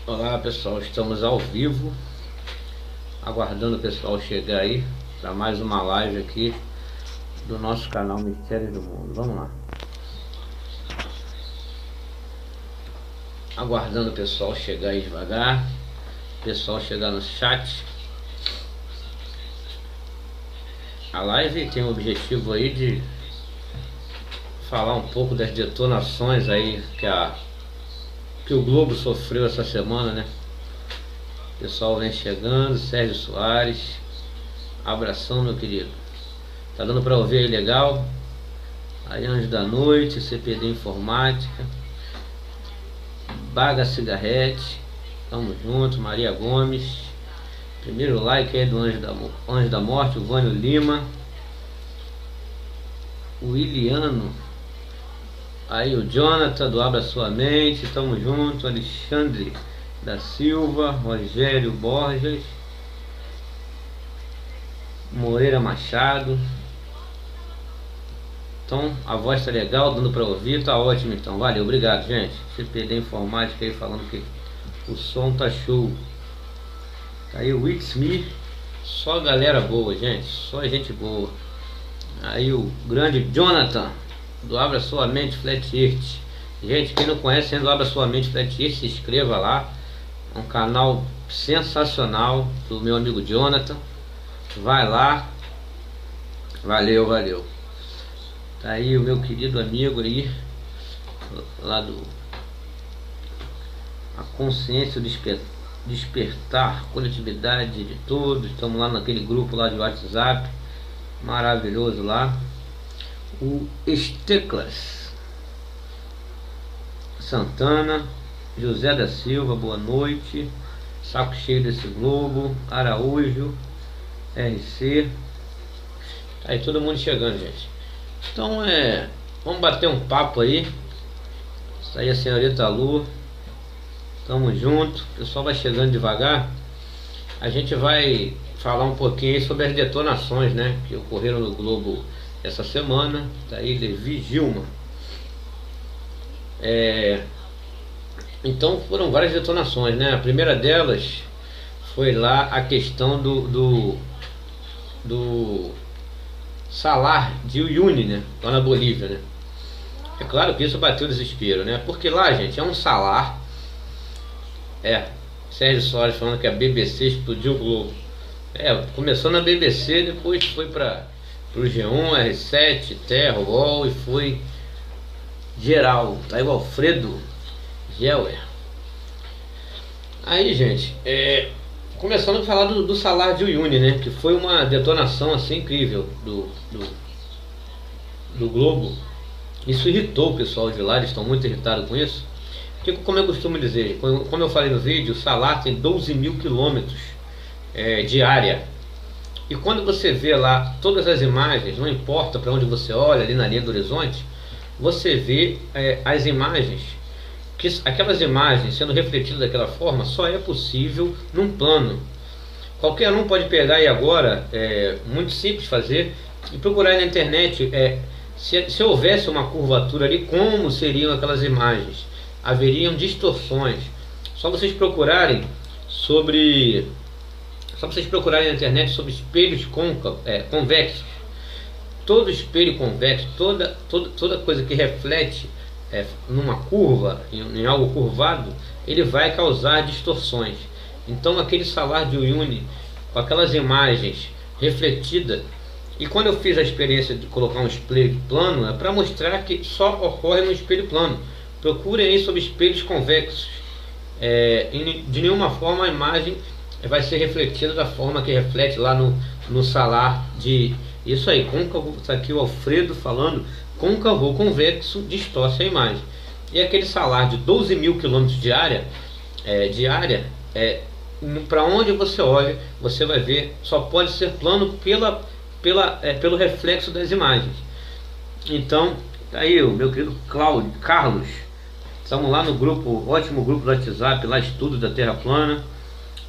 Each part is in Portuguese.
Olá pessoal, estamos ao vivo, aguardando o pessoal chegar aí para mais uma live aqui do nosso canal Mistérios do Mundo. Vamos lá, aguardando o pessoal chegar aí devagar, o pessoal chegar no chat. A live tem o objetivo aí de falar um pouco das detonações aí que o Globo sofreu essa semana, né? O pessoal vem chegando. Sérgio Soares, abração, meu querido. Tá dando pra ouvir aí legal? Aí, Anjo da Noite, CPD Informática, Baga Cigarrete, tamo junto. Maria Gomes, primeiro like aí do Anjo da Morte. O Vânio Lima, o Iliano, aí o Jonathan do Abra Sua Mente, tamo junto. Alexandre da Silva, Rogério Borges, Moreira Machado. Então a voz tá legal, dando pra ouvir, tá ótimo então, valeu, obrigado gente. CPD Informática aí falando que o som tá show. Tá aí o It's Me, só galera boa gente, só gente boa. Aí o grande Jonathan do Abra Sua Mente Flat Earth. Gente, quem não conhece ainda o Abra Sua Mente Flat Earth, se inscreva lá. É um canal sensacional do meu amigo Jonathan. Vai lá. Valeu, valeu. Tá aí o meu querido amigo aí, lá do A Consciência Despertar, Coletividade de Todos. Estamos lá naquele grupo lá de WhatsApp, maravilhoso lá. O Esteclas Santana, José da Silva, boa noite. Saco cheio desse globo. Araújo, RC. Tá aí todo mundo chegando, gente. Então vamos bater um papo aí. Isso aí, a senhorita Lu, tamo junto. O pessoal vai chegando devagar. A gente vai falar um pouquinho aí sobre as detonações, né, que ocorreram no Globo essa semana. Tá aí Levi Gilma. Então foram várias detonações, né? A primeira delas foi lá a questão do Salar de Uyuni, né? Lá na Bolívia, né? É claro que isso bateu desespero, né? Porque lá, gente, é um salar. Sérgio Soares falando que a BBC explodiu o Globo. Começou na BBC, depois foi para o G1, R7, Terra, UOL e foi geral. Tá aí o Alfredo Gelwer. Aí, gente, começando a falar do Salar de Uyuni, né? Que foi uma detonação assim incrível do Globo. Isso irritou o pessoal de lá, eles estão muito irritados com isso. Porque, como eu costumo dizer, como eu falei no vídeo, o Salar tem 12 mil quilômetros de área. E quando você vê lá todas as imagens, não importa para onde você olha, ali na linha do horizonte, você vê as imagens, que aquelas imagens sendo refletidas daquela forma só é possível num plano. Qualquer um pode pegar aí agora, muito simples fazer, e procurar na internet se houvesse uma curvatura ali, como seriam aquelas imagens. Haveriam distorções. Só vocês procurarem na internet sobre espelhos convexos. Todo espelho convexo, toda coisa que reflete numa curva, em algo curvado, ele vai causar distorções. Então aquele Salar de Uyuni, com aquelas imagens refletidas, e quando eu fiz a experiência de colocar um espelho plano, é para mostrar que só ocorre no espelho plano. Procurem aí sobre espelhos convexos. De nenhuma forma a imagem vai ser refletida da forma que reflete lá no Salar de... Isso aí, côncavo, está aqui o Alfredo falando, côncavo ou convexo distorce a imagem. E aquele Salar de 12 mil quilômetros de área, para onde você olha, você vai ver, só pode ser plano pelo reflexo das imagens. Então, tá aí o meu querido Carlos. Estamos lá no grupo, ótimo grupo do WhatsApp, lá Estudos da Terra Plana,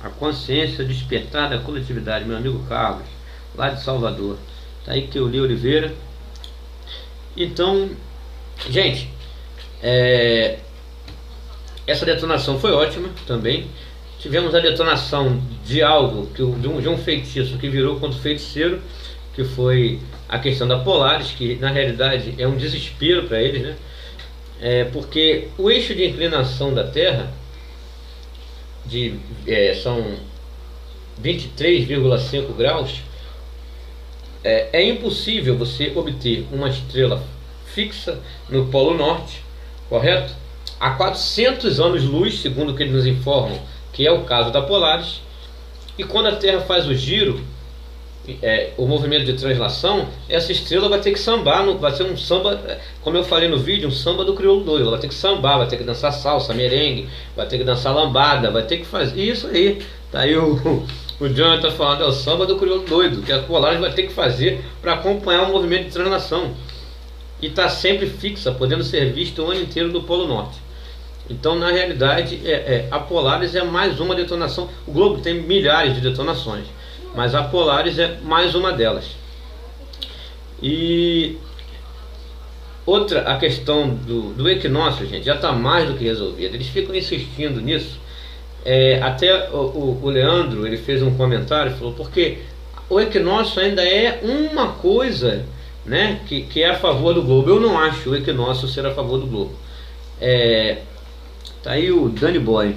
a Consciência Despertar da Coletividade, meu amigo Carlos, lá de Salvador. Tá aí que eu li Oliveira. Então, gente, essa detonação foi ótima também. Tivemos a detonação de algo, de um feitiço que virou contra o feiticeiro, que foi a questão da Polaris, que na realidade é um desespero para eles, né? Porque o eixo de inclinação da Terra são 23,5 graus. É impossível você obter uma estrela fixa no Polo Norte, correto? Há 400 anos-luz, segundo o que eles nos informam, que é o caso da Polaris. E quando a Terra faz o giro, o movimento de translação, essa estrela vai ter que sambar, vai ser um samba, como eu falei no vídeo, um samba do crioulo doido. Ela vai ter que sambar, vai ter que dançar salsa, merengue, vai ter que dançar lambada, vai ter que fazer isso aí. Tá aí o Jonathan falando, é o samba do crioulo doido, que a Polaris vai ter que fazer para acompanhar o movimento de translação. E está sempre fixa, podendo ser vista o ano inteiro do Polo Norte. Então, na realidade, a Polaris é mais uma detonação. O globo tem milhares de detonações, mas a Polaris é mais uma delas. E outra, a questão do equinócio, gente, já está mais do que resolvida. Eles ficam insistindo nisso. Até o Leandro, ele fez um comentário, falou, porque o equinócio ainda é uma coisa, né, que é a favor do globo. Eu não acho o equinócio ser a favor do globo. Tá aí o Danny Boy.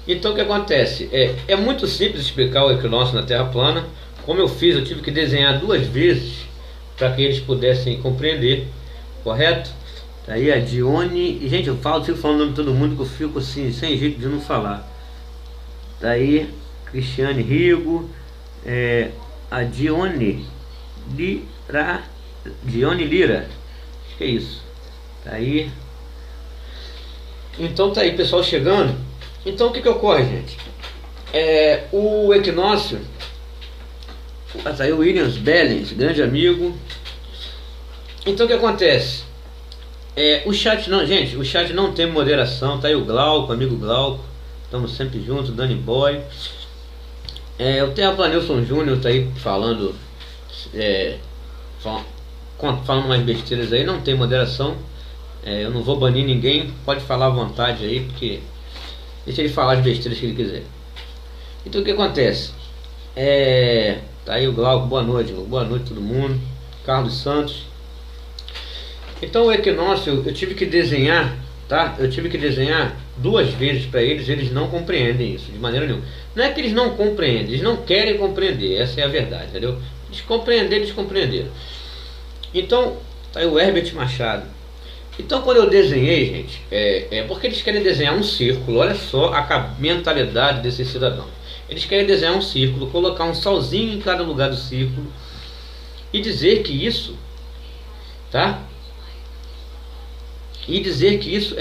Então o que acontece? É muito simples explicar o equinócio na Terra plana. Como eu fiz, eu tive que desenhar 2 vezes para que eles pudessem compreender, correto? Tá aí a Dione. Gente, eu fico falando o nome de todo mundo que eu fico assim, sem jeito de não falar. Tá aí Cristiane Rigo, a Dione Lira. Dione Lira, acho que é isso. Tá aí. Então tá aí, pessoal chegando. Então o que ocorre, gente? O equinócio, tá aí o Williams Bellens, grande amigo. Então o que acontece? O chat não, gente, o chat não tem moderação. Tá aí o Glauco, amigo Glauco, estamos sempre juntos, Danny Boy. O Terraplanilson Júnior tá aí falando umas besteiras aí, não tem moderação. Eu não vou banir ninguém, pode falar à vontade aí, porque deixa ele falar as besteiras que ele quiser. Então o que acontece? Tá aí o Glauco, boa noite todo mundo. Carlos Santos. Então o equinócio eu tive que desenhar, tá? Eu tive que desenhar 2 vezes para eles não compreendem isso de maneira nenhuma. Não é que eles não compreendem, eles não querem compreender, essa é a verdade, entendeu? Eles compreenderam. Então, tá aí o Herbert Machado. Então quando eu desenhei, gente, porque eles querem desenhar um círculo. Olha só a mentalidade desses cidadãos. Eles querem desenhar um círculo, colocar um solzinho em cada lugar do círculo e dizer que isso, tá? E dizer que isso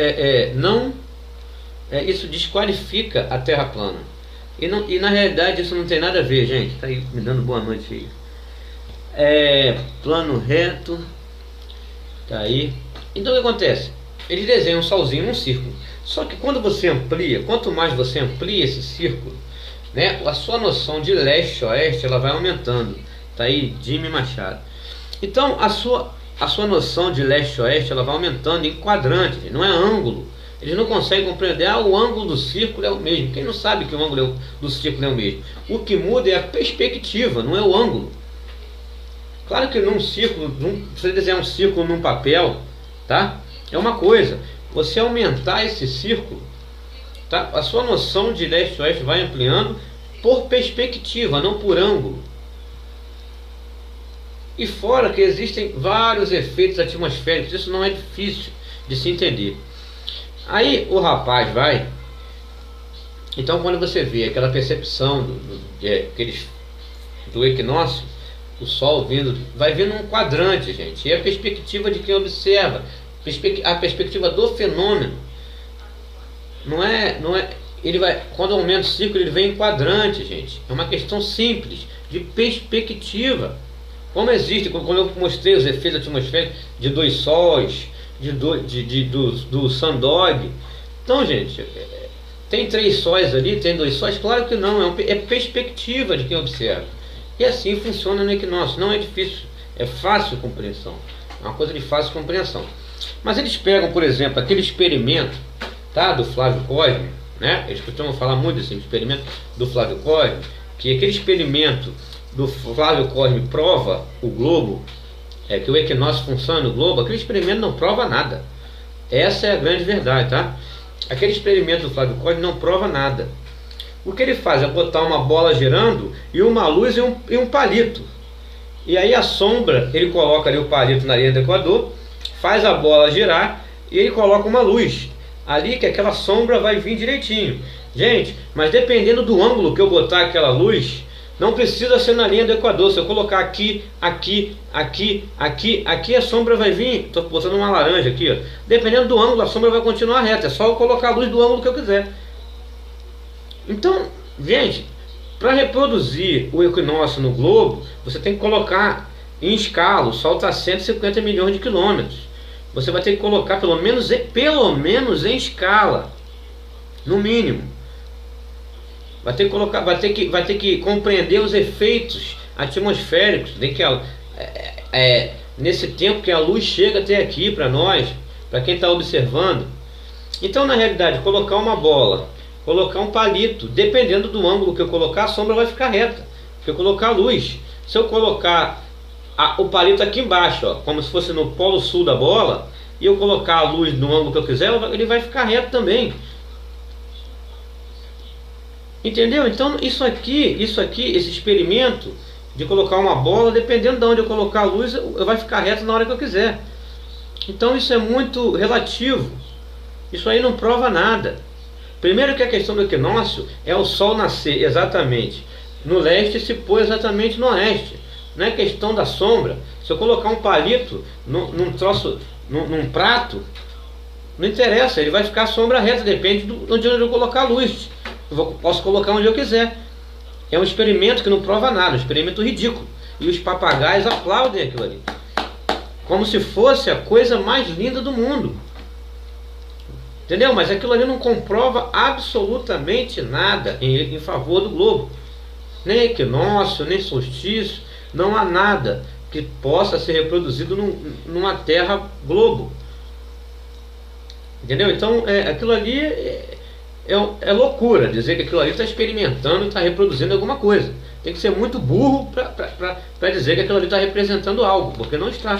isso desqualifica a Terra plana. E na realidade isso não tem nada a ver, gente. Tá aí me dando boa noite aí. Plano reto. Tá aí. Então o que acontece? Eles desenham um solzinho num círculo. Só que quando você amplia, quanto mais você amplia esse círculo, né, a sua noção de leste-oeste ela vai aumentando. Tá aí Jimmy Machado. Então a sua noção de leste-oeste ela vai aumentando em quadrante, não é ângulo. Eles não conseguem compreender, o ângulo do círculo é o mesmo. Quem não sabe que o ângulo do círculo é o mesmo? O que muda é a perspectiva, não é o ângulo. Claro que num círculo, você desenhar um círculo num papel, tá? É uma coisa. Você aumentar esse círculo, tá? A sua noção de leste-oeste vai ampliando por perspectiva, não por ângulo. E fora que existem vários efeitos atmosféricos, isso não é difícil de se entender. Aí o rapaz vai. Então quando você vê aquela percepção do equinócio, o Sol vai vindo um quadrante, gente. E a perspectiva de quem observa, a perspectiva do fenômeno, não é. Quando aumenta o círculo, ele vem em quadrante, gente. É uma questão simples de perspectiva. Como existe, quando eu mostrei os efeitos atmosféricos de 2 sóis, do Sandog. Então, gente, tem 3 sóis ali, tem 2 sóis? Claro que não, é perspectiva de quem observa. E assim funciona no equinócio. Não é difícil, é fácil compreensão. É uma coisa de fácil compreensão. Mas eles pegam, por exemplo, aquele experimento tá? Do Flávio Cosme, né? Eles costumam falar muito desse experimento do Flávio Cosme, que aquele experimento do Flávio Cosme prova o globo, que o equinócio funciona no globo. Aquele experimento não prova nada. Essa é a grande verdade, tá? Aquele experimento do Flávio Cosme não prova nada. O que ele faz é botar uma bola girando e uma luz e um palito. E aí a sombra, ele coloca ali o palito na linha do Equador, faz a bola girar e ele coloca uma luz ali, que aquela sombra vai vir direitinho. Gente, mas dependendo do ângulo que eu botar aquela luz, não precisa ser na linha do Equador. Se eu colocar aqui, aqui, aqui, aqui, aqui, a sombra vai vir. Estou botando uma laranja aqui, ó. Dependendo do ângulo, a sombra vai continuar reta. É só eu colocar a luz do ângulo que eu quiser. Então, gente, para reproduzir o equinócio no globo, você tem que colocar em escala. O Sol está a 150 milhões de quilômetros. Você vai ter que colocar pelo menos em escala, no mínimo. Vai ter que colocar, vai ter que compreender os efeitos atmosféricos de que nesse tempo que a luz chega até aqui para nós, para quem está observando. Então, na realidade, colocar uma bola, colocar um palito, dependendo do ângulo que eu colocar, a sombra vai ficar reta. Se eu colocar a luz, se eu colocar o palito aqui embaixo, ó, como se fosse no polo sul da bola, e eu colocar a luz no ângulo que eu quiser, ele vai ficar reto também. Entendeu? Então isso aqui, esse experimento de colocar uma bola, dependendo de onde eu colocar a luz, vai ficar reto na hora que eu quiser. Então isso é muito relativo. Isso aí não prova nada. Primeiro que a questão do equinócio é o Sol nascer exatamente no leste e se pôr exatamente no oeste. Não é questão da sombra. Se eu colocar um palito num prato, não interessa, ele vai ficar a sombra reta, depende de onde eu colocar a luz. Posso colocar onde eu quiser. É um experimento que não prova nada, um experimento ridículo. E os papagaios aplaudem aquilo ali, como se fosse a coisa mais linda do mundo. Entendeu? Mas aquilo ali não comprova absolutamente nada em favor do globo. Nem equinócio, nem solstício. Não há nada que possa ser reproduzido numa terra globo. Entendeu? Então aquilo ali é loucura dizer que aquilo ali está experimentando e está reproduzindo alguma coisa. Tem que ser muito burro para dizer que aquilo ali está representando algo, porque não está.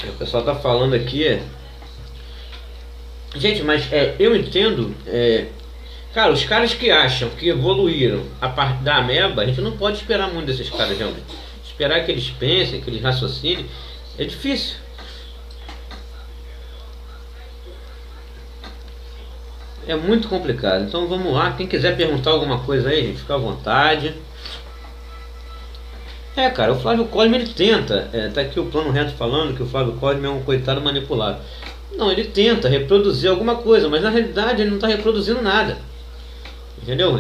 O pessoal está falando aqui. Gente, mas eu entendo. Cara, os caras que acham que evoluíram a partir da ameba, a gente não pode esperar muito desses caras realmente. Esperar que eles pensem, que eles raciocinem, é difícil. É muito complicado. Então vamos lá. Quem quiser perguntar alguma coisa aí, gente, fica à vontade. Cara, o Flávio Cosme ele tenta. Tá aqui o Plano Reto falando que o Flávio Cosme é um coitado manipulado. Não, ele tenta reproduzir alguma coisa, mas na realidade ele não está reproduzindo nada. Entendeu?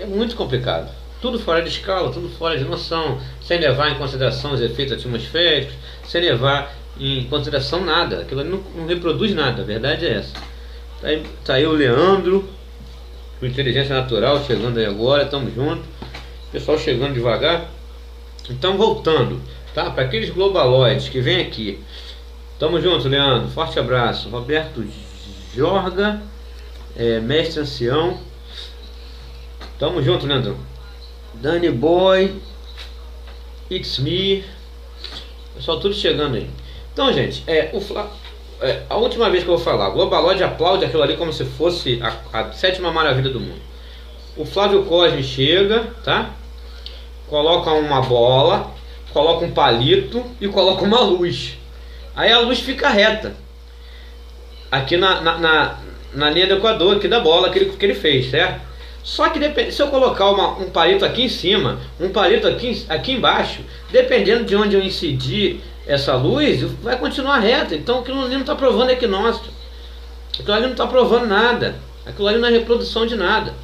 É muito complicado. Tudo fora de escala, tudo fora de noção, sem levar em consideração os efeitos atmosféricos, sem levar em consideração nada. Aquilo ali não reproduz nada, a verdade é essa. Tá aí o Leandro, o Inteligência Natural, chegando aí agora, tamo junto. Pessoal chegando devagar. Então voltando, tá? Para aqueles globaloides que vem aqui. Tamo junto, Leandro. Forte abraço. Roberto Jorga, mestre ancião. Tamo junto, Leandro. Danny Boy, It's Me. Pessoal, tudo chegando aí. Então, gente, a última vez que eu vou falar, o globaloide aplaude aquilo ali como se fosse a sétima maravilha do mundo. O Flávio Cosme chega, tá? Coloca uma bola, coloca um palito e coloca uma luz. Aí a luz fica reta aqui na linha do Equador, aqui da bola que ele fez, certo? Só que se eu colocar um palito aqui em cima, um palito aqui embaixo, dependendo de onde eu incidir essa luz, vai continuar reta. Então aquilo ali não está provando equinócio. Aquilo ali não está provando nada. Aquilo ali não é reprodução de nada.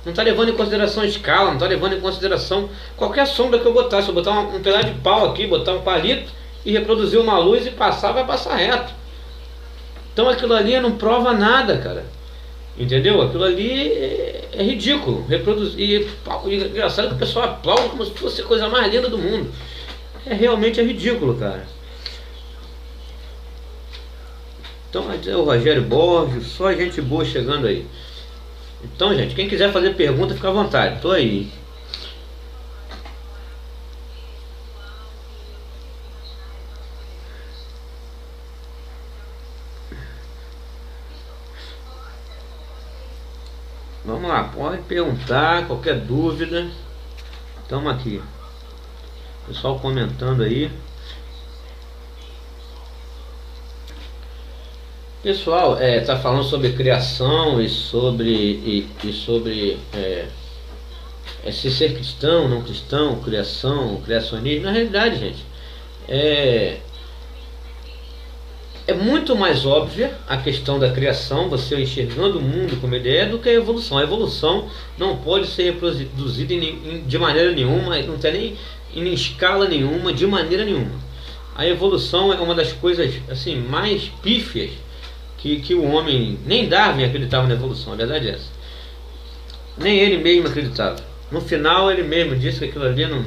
Não está levando em consideração a escala, não está levando em consideração qualquer sombra que eu botar. Se eu botar um pedaço de pau aqui, botar um palito e reproduzir uma luz e passar, vai passar reto. Então aquilo ali não prova nada, cara. Entendeu? Aquilo ali é ridículo. Reproduzir. E engraçado que o pessoal aplaude como se fosse a coisa mais linda do mundo. Realmente é ridículo, cara. Então é o Rogério Borges, só gente boa chegando aí. Então, gente, quem quiser fazer pergunta, fica à vontade, tô aí. Vamos lá, pode perguntar, qualquer dúvida. Estamos aqui. Pessoal comentando aí. Pessoal, tá falando sobre criação e sobre se ser cristão, não cristão, criação, criacionismo. Na realidade, gente, é muito mais óbvia a questão da criação, você enxergando o mundo como ele é, do que a evolução. A evolução não pode ser reproduzida de maneira nenhuma, não tem nem em escala nenhuma, de maneira nenhuma. A evolução é uma das coisas assim mais pífias que o homem, nem Darwin acreditava na evolução, a verdade é essa. Nem ele mesmo acreditava. No final ele mesmo disse que aquilo ali não...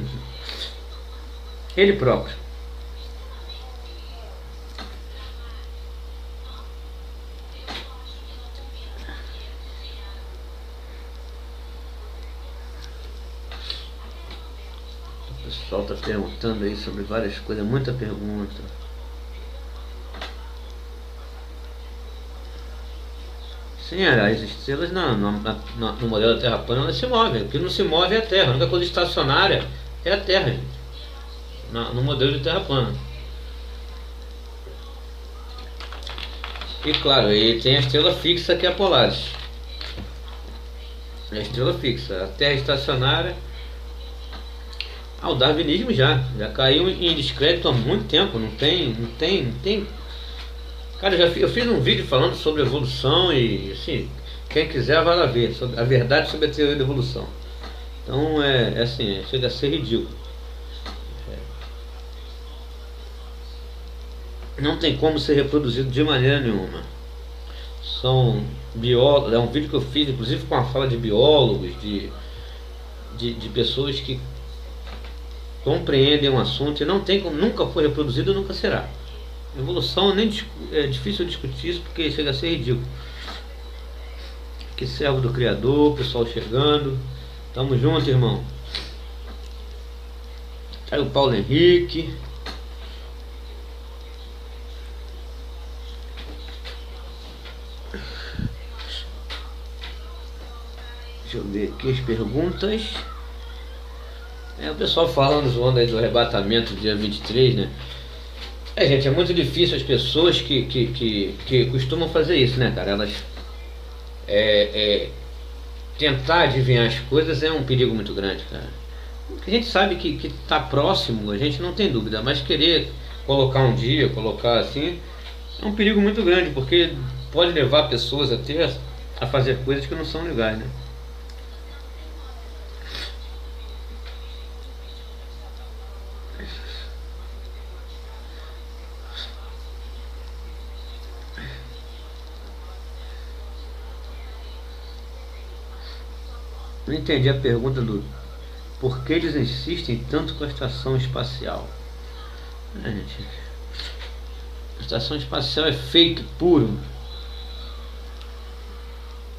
Ele próprio. O pessoal está perguntando aí sobre várias coisas, muita pergunta. Sim, as estrelas no modelo da Terra plana elas se movem. O que não se move é a Terra. A única coisa estacionária é a Terra, gente. No modelo de Terra plana. E claro, e tem a estrela fixa que é a Polaris. A estrela fixa. A Terra estacionária. O darwinismo já caiu em descrédito há muito tempo. Não tem. Cara, eu fiz um vídeo falando sobre evolução e, assim, quem quiser vai lá ver, sobre a verdade sobre a teoria da evolução. Então, assim, chega a ser ridículo. Não tem como ser reproduzido de maneira nenhuma. São biólogos, é um vídeo que eu fiz, inclusive com a fala de biólogos, de pessoas que compreendem um assunto e não tem como, nunca foi reproduzido e nunca será. Evolução é difícil discutir isso porque chega a ser ridículo. Que servo do Criador, pessoal chegando. Tamo junto, irmão. Aí o Paulo Henrique. Deixa eu ver aqui as perguntas. O pessoal falando, zoando aí do arrebatamento dia 23, né? Gente, é muito difícil as pessoas que costumam fazer isso, né, cara? Elas tentar adivinhar as coisas é um perigo muito grande, cara. Porque a gente sabe que tá próximo, a gente não tem dúvida, mas querer colocar um dia, colocar assim, é um perigo muito grande, porque pode levar pessoas até a fazer coisas que não são legais, né? Não entendi a pergunta do por que eles insistem tanto com a estação espacial. Gente, a estação espacial é fake puro.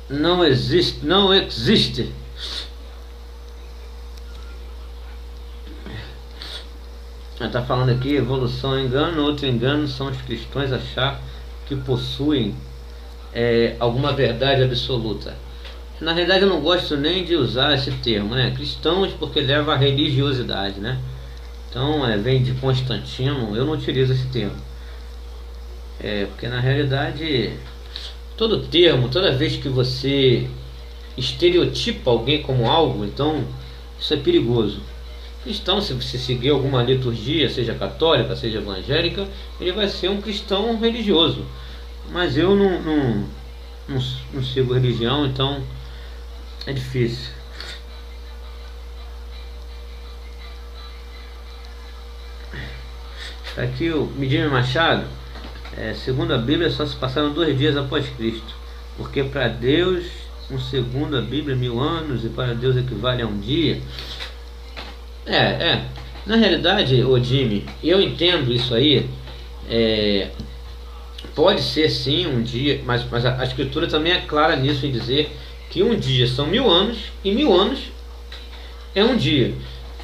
Não existe, não existe. Ela está falando aqui, evolução é engano, outro engano são os cristãos achar que possuem alguma verdade absoluta. Na realidade eu não gosto nem de usar esse termo, né? Cristãos, porque leva à religiosidade, né? Então vem de Constantino, eu não utilizo esse termo. Porque na realidade todo termo, toda vez que você estereotipa alguém como algo, então isso é perigoso. Cristão, se você seguir alguma liturgia, seja católica, seja evangélica, ele vai ser um cristão religioso. Mas eu não sigo religião, então é difícil. Aqui o Medina Machado, segundo a Bíblia, só se passaram 2 dias após Cristo, porque para Deus, segundo a Bíblia, 1000 anos, e para Deus equivale a um dia. Na realidade, Jimmy, eu entendo isso aí, pode ser sim um dia, mas a Escritura também é clara nisso em dizer que um dia são 1000 anos e 1000 anos é um dia.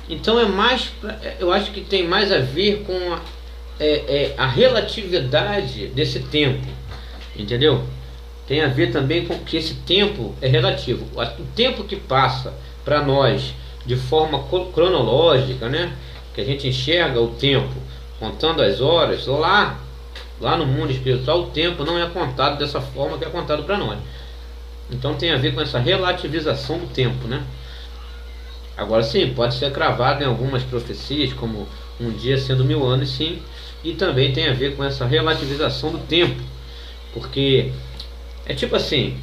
Então eu acho que tem mais a ver com a relatividade desse tempo, entendeu? Tem a ver também com que esse tempo é relativo. O tempo que passa para nós de forma cronológica, né? Que a gente enxerga o tempo contando as horas, lá no mundo espiritual o tempo não é contado dessa forma que é contado para nós. Então tem a ver com essa relativização do tempo, né? Agora sim, pode ser cravado em algumas profecias, como um dia sendo 1000 anos, sim, e também tem a ver com essa relativização do tempo, porque é tipo assim,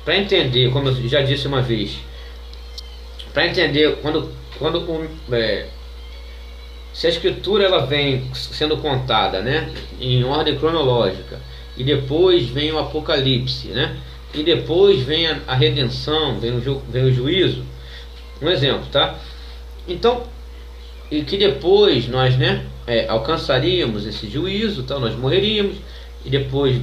para entender, como eu já disse uma vez, para entender se a Escritura ela vem sendo contada, né, em ordem cronológica, e depois vem o Apocalipse, né, e depois vem a redenção, vem o juízo, um exemplo, tá? Então, e que depois nós, né, alcançaríamos esse juízo, então nós morreríamos, e depois,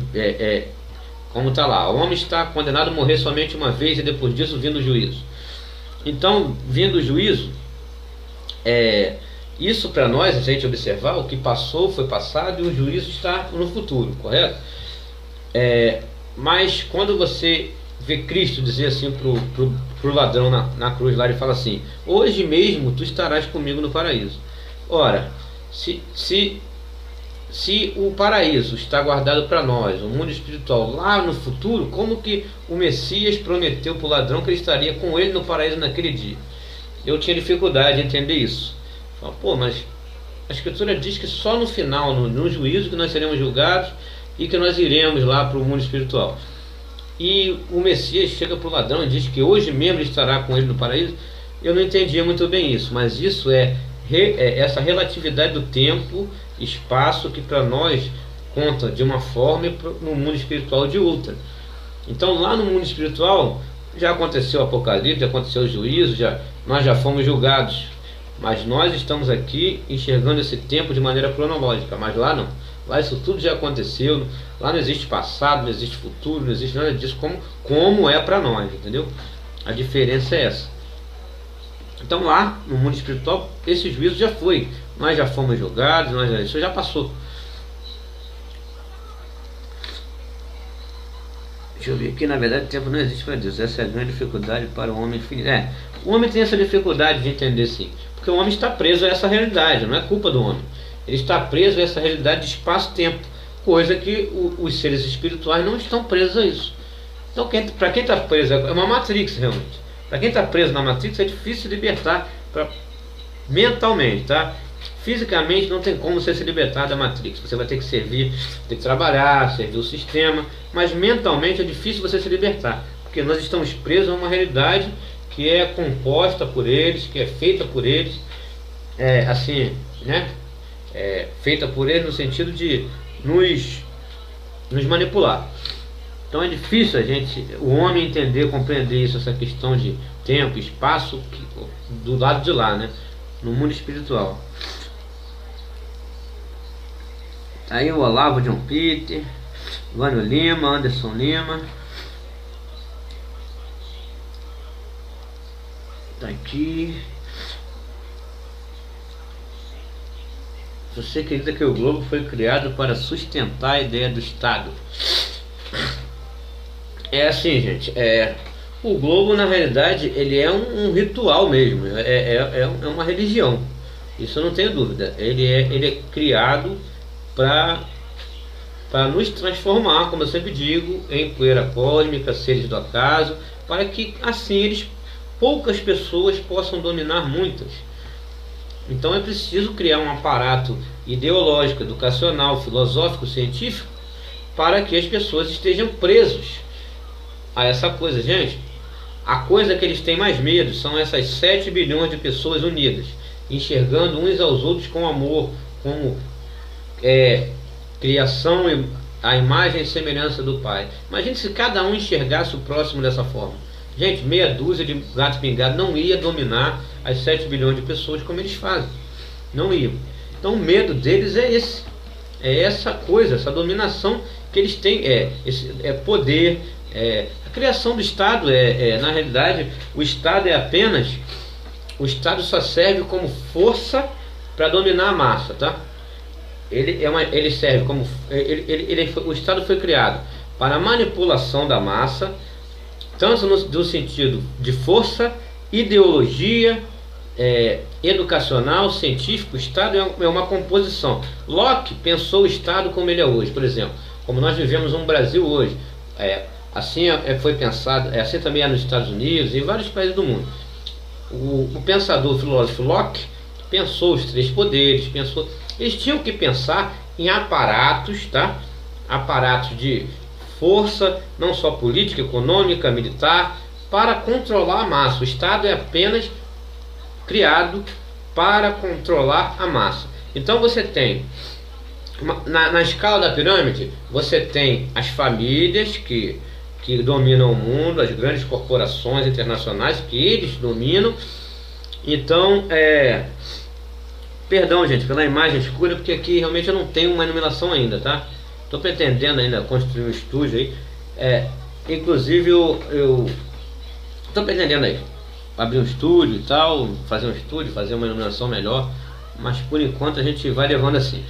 como está lá, o homem está condenado a morrer somente uma vez, e depois disso vindo o juízo. Então, vindo o juízo, isso para nós, a gente observar, o que passou foi passado e o juízo está no futuro, correto? Mas quando você vê Cristo dizer assim pro ladrão na cruz lá, ele fala assim: hoje mesmo tu estarás comigo no paraíso. Ora, se o paraíso está guardado para nós, o mundo espiritual lá no futuro, como que o Messias prometeu para o ladrão que ele estaria com ele no paraíso naquele dia? Eu tinha dificuldade de entender isso. Pô, mas a Escritura diz que só no final, no juízo, que nós seremos julgados e que nós iremos lá para o mundo espiritual. E o Messias chega para o ladrão e diz que hoje mesmo ele estará com ele no paraíso. Eu não entendia muito bem isso, mas isso é essa relatividade do tempo, espaço, que para nós conta de uma forma e no mundo espiritual de outra. Então lá no mundo espiritual já aconteceu o Apocalipse, já aconteceu o juízo, nós já fomos julgados, mas nós estamos aqui enxergando esse tempo de maneira cronológica, mas lá não. Lá isso tudo já aconteceu, lá não existe passado, não existe futuro, não existe nada disso como é para nós, entendeu? A diferença é essa. Então lá no mundo espiritual esse juízo já foi, nós já fomos julgados, isso já passou. Deixa eu ver aqui, na verdade o tempo não existe para Deus, essa é a grande dificuldade para o homem finito. O homem tem essa dificuldade de entender, sim, porque o homem está preso a essa realidade, não é culpa do homem. Ele está preso a essa realidade de espaço-tempo, coisa que os seres espirituais não estão presos a isso. Então, para quem está preso, é uma Matrix realmente. Para quem está preso na Matrix é difícil se libertar mentalmente, tá? Fisicamente não tem como você se libertar da Matrix. Você vai ter que servir, ter que trabalhar, servir o sistema, mas mentalmente é difícil você se libertar, porque nós estamos presos a uma realidade que é composta por eles, que é feita por eles, assim, né? Feita por eles no sentido de nos manipular. Então é difícil o homem entender, compreender isso, essa questão de tempo, espaço, do lado de lá, né? No mundo espiritual. Tá aí o Olavo John Peter, Vânio Lima, Anderson Lima. Tá aqui. Você acredita que o globo foi criado para sustentar a ideia do Estado? É assim, gente, o globo na realidade ele é um ritual mesmo, é uma religião, isso eu não tenho dúvida. Ele é criado para nos transformar, como eu sempre digo, em poeira cósmica, seres do acaso, para que assim poucas pessoas possam dominar muitas. Então é preciso criar um aparato ideológico, educacional, filosófico, científico, para que as pessoas estejam presos a essa coisa. Gente, a coisa que eles têm mais medo são essas 7 bilhões de pessoas unidas, enxergando uns aos outros com amor, como criação e a imagem e semelhança do Pai. Imagine se cada um enxergasse o próximo dessa forma. Gente, meia dúzia de gato pingado não ia dominar as 7 bilhões de pessoas como eles fazem. Não iam. Então o medo deles é esse. É essa coisa, essa dominação que eles têm esse poder. A criação do Estado na realidade, o Estado o Estado só serve como força para dominar a massa, tá? Ele serve como o Estado foi criado para a manipulação da massa, tanto no sentido de força, ideologia, educacional, científico. O Estado é uma composição. Locke pensou o Estado como ele é hoje, por exemplo, como nós vivemos no Brasil hoje. Assim foi pensado, assim também é nos Estados Unidos e em vários países do mundo. O pensador, o filósofo Locke pensou os três poderes, eles tinham que pensar em aparatos, tá? Aparatos de força, não só política, econômica, militar, para controlar a massa. O Estado é apenas criado para controlar a massa. Então você tem, na escala da pirâmide, você tem as famílias que dominam o mundo, as grandes corporações internacionais que eles dominam. Então, perdão, gente, pela imagem escura, porque aqui realmente eu não tenho uma iluminação ainda, tá? Estou pretendendo ainda construir um estúdio aí. Inclusive eu estou pretendendo aí abrir um estúdio e tal, fazer um estúdio, fazer uma iluminação melhor, mas por enquanto a gente vai levando assim.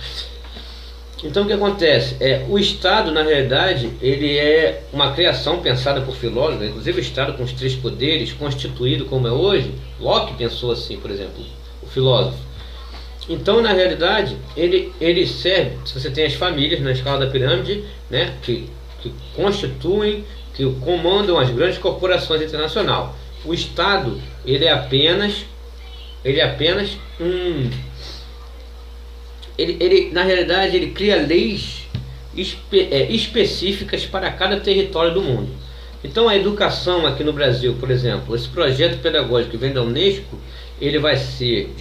Então o que acontece? O Estado, na realidade, ele é uma criação pensada por filósofos, inclusive o Estado com os três poderes, constituído como é hoje. Locke pensou assim, por exemplo, o filósofo. Então, na realidade, ele serve, se você tem as famílias na escala da pirâmide, né, que constituem, que comandam as grandes corporações internacionais. O Estado, ele é apenas na realidade, ele cria leis específicas para cada território do mundo. Então a educação aqui no Brasil, por exemplo, esse projeto pedagógico que vem da Unesco, ele vai ser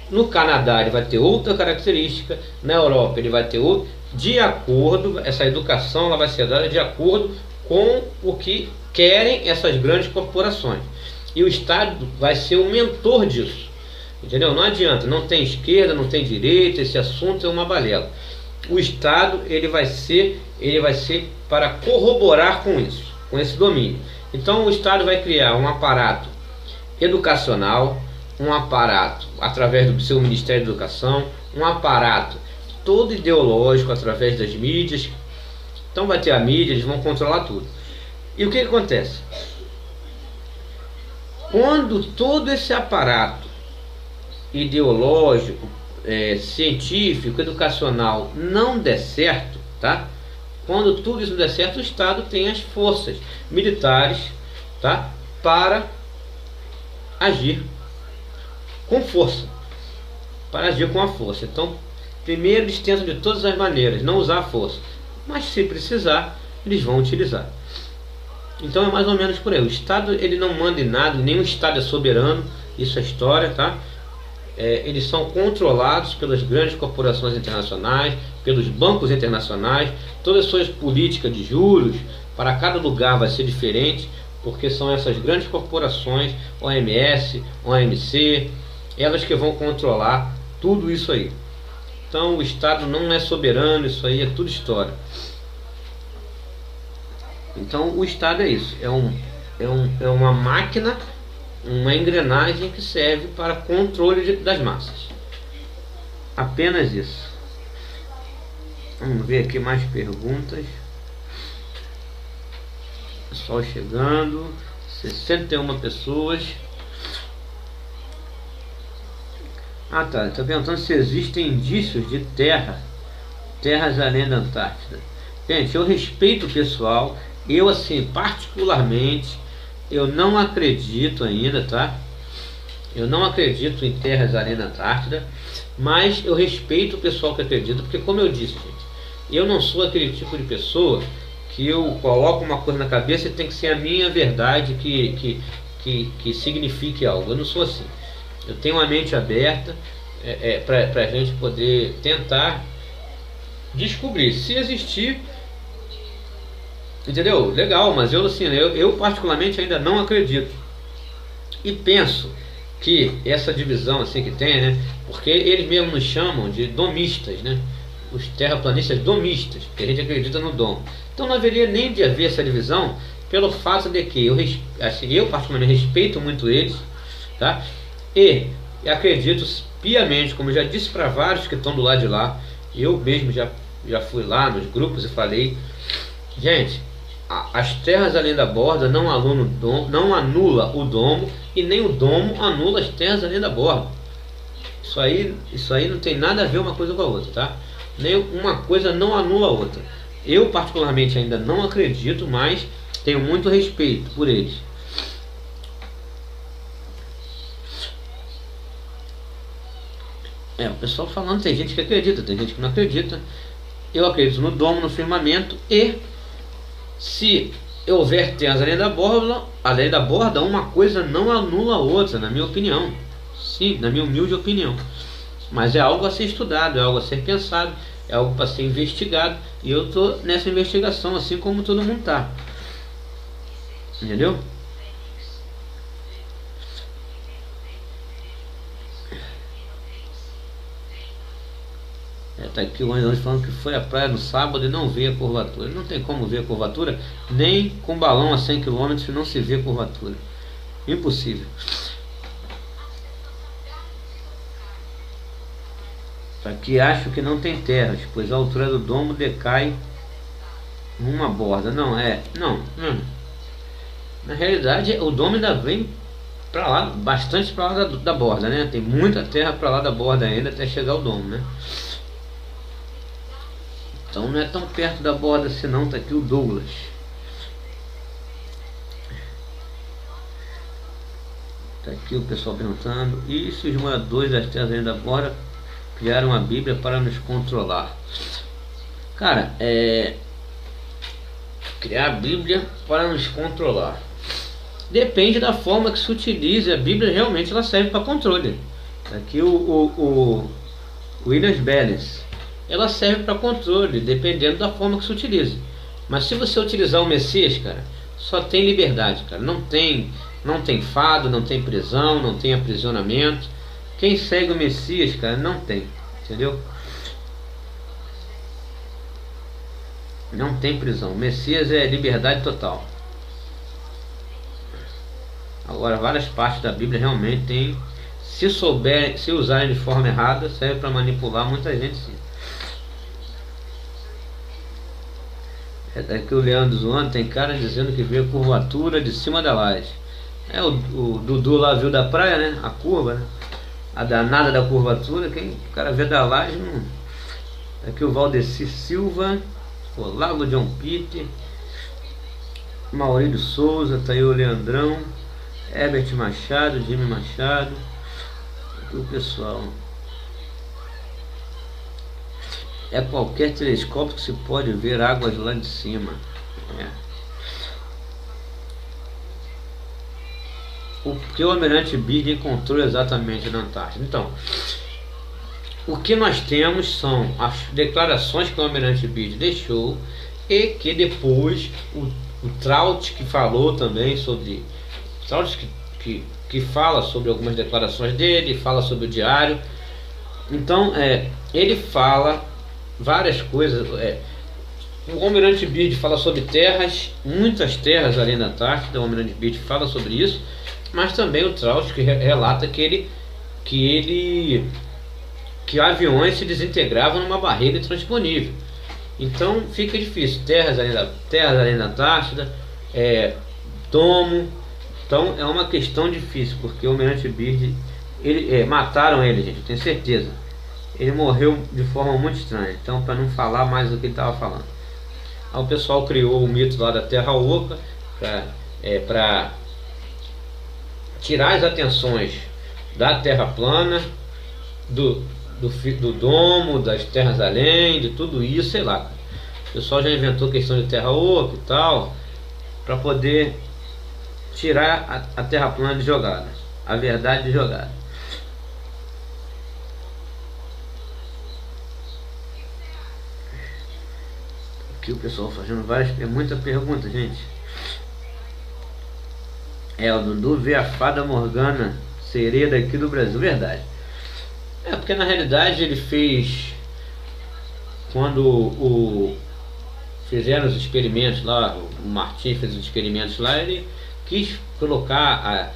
no Canadá ele vai ter outra característica, na Europa ele vai ter outra, de acordo, essa educação ela vai ser dada de acordo com o que querem essas grandes corporações. E o Estado vai ser o mentor disso. Entendeu? Não adianta, não tem esquerda, não tem direita, esse assunto é uma balela. O Estado ele vai ser para corroborar com isso, com esse domínio. Então o Estado vai criar um aparato educacional, um aparato através do seu Ministério da Educação, um aparato todo ideológico através das mídias. Então vai ter a mídia, eles vão controlar tudo. E o que acontece? Quando todo esse aparato ideológico, científico, educacional não der certo, tá? Quando tudo isso der certo, o Estado tem as forças militares, tá? Para agir com força, para agir com a força. Então, primeiro eles tentam de todas as maneiras não usar a força, mas se precisar, eles vão utilizar. Então é mais ou menos por aí. O Estado ele não manda em nada, nenhum Estado é soberano, isso é história, tá? Eles são controlados pelas grandes corporações internacionais, pelos bancos internacionais. Todas as suas políticas de juros para cada lugar vai ser diferente, porque são essas grandes corporações, OMS, OMC, elas que vão controlar tudo isso aí. Então o Estado não é soberano, isso aí é tudo história. Então o Estado é isso, é uma máquina, uma engrenagem que serve para controle das massas. Apenas isso. Vamos ver aqui mais perguntas. Pessoal chegando. 61 pessoas. Tá perguntando se existem indícios de terras além da Antártida. Gente, eu respeito o pessoal. Eu, assim, particularmente, eu não acredito ainda, tá? Eu não acredito em terras além da Antártida, mas eu respeito o pessoal que acredita, porque como eu disse, gente, eu não sou aquele tipo de pessoa que eu coloco uma coisa na cabeça e tem que ser a minha verdade que signifique algo. Eu não sou assim. Eu tenho uma mente aberta para a gente poder tentar descobrir se existir. Entendeu? Legal, mas eu particularmente ainda não acredito. E penso que essa divisão assim que tem, né? Porque eles mesmos nos chamam de domistas, né? os terraplanistas domistas, que a gente acredita no domo. Então não haveria nem de haver essa divisão, pelo fato de que eu particularmente respeito muito eles, tá? E acredito piamente, como eu já disse para vários que estão do lado de lá, eu mesmo já fui lá nos grupos e falei, gente, as terras além da borda não anula o domo, e nem o domo anula as terras além da borda. Isso aí não tem nada a ver uma coisa com a outra, tá? Nem uma coisa não anula a outra. Eu particularmente ainda não acredito, mas tenho muito respeito por eles. O pessoal falando, tem gente que acredita, tem gente que não acredita. Eu acredito no domo, no firmamento, e se houver terras além da borda, uma coisa não anula a outra, na minha opinião. Sim, na minha humilde opinião. Mas é algo a ser estudado, é algo a ser pensado, é algo para ser investigado, e eu estou nessa investigação, assim como todo mundo está. Entendeu? Tá aqui o Anderson falando que foi à praia no sábado e não vê a curvatura. Não tem como ver a curvatura, nem com balão a 100 km não se vê a curvatura. Impossível. Aqui acho que não tem terras, pois a altura do domo decai uma borda. Não. Na realidade, o domo ainda vem para lá, bastante para lá da borda, né? Tem muita terra para lá da borda ainda até chegar ao domo, né? Então não é tão perto da borda assim não. Tá aqui o Douglas. Tá aqui o pessoal perguntando, e se os moradores das terras além da borda criaram a Bíblia para nos controlar? Cara, criar a Bíblia para nos controlar depende da forma que se utilize. A Bíblia realmente ela serve para controle. Aqui o Williams Belles, ela serve para controle dependendo da forma que se utilize. Mas se você utilizar o Messias, cara, só tem liberdade, cara. Não tem fado, não tem prisão, não tem aprisionamento. Quem segue o Messias, cara, não tem, entendeu? Não tem prisão. O Messias é liberdade total. Agora, várias partes da Bíblia realmente tem, se usarem de forma errada, serve para manipular muita gente, sim. Daqui o Leandro zoando, tem cara dizendo que vê a curvatura de cima da laje. O Dudu lá viu da praia, né? A curva, né? A danada da curvatura, o cara vê da laje não. Aqui o Valdeci Silva, Olavo John Peter, Maurílio Souza, tá aí o Leandrão, Herbert Machado, Jimmy Machado, aqui o pessoal. É qualquer telescópio que se pode ver águas lá de cima. O que o Almirante Byrd encontrou exatamente na Antártida? Então, o que nós temos são as declarações que o Almirante Byrd deixou, e que depois o Traut, que falou também sobre... Traut que fala sobre algumas declarações dele, fala sobre o diário. Então, ele fala várias coisas. O Almirante Byrd fala sobre terras, muitas terras além da Antártida. O Almirante Byrd fala sobre isso, mas também o Traut que relata que aviões se desintegravam numa barreira intransponível. Então fica difícil. Terras além da Antártida, domo. Então é uma questão difícil, porque o Almirante Byrd, mataram ele, gente, eu tenho certeza. Ele morreu de forma muito estranha. Então, para não falar mais do que ele estava falando, aí o pessoal criou o mito lá da Terra Oca para tirar as atenções da Terra plana, do domo, das terras além, de tudo isso, sei lá. O pessoal já inventou questão de Terra Oca e tal, para poder tirar a Terra plana de jogada, a verdade de jogada. Aqui o pessoal fazendo muita pergunta, gente. O Dudu vê a fada Morgana, sereia daqui do Brasil. Verdade. Porque na realidade ele fez quando fizeram os experimentos lá, o Martin fez os experimentos lá, ele quis colocar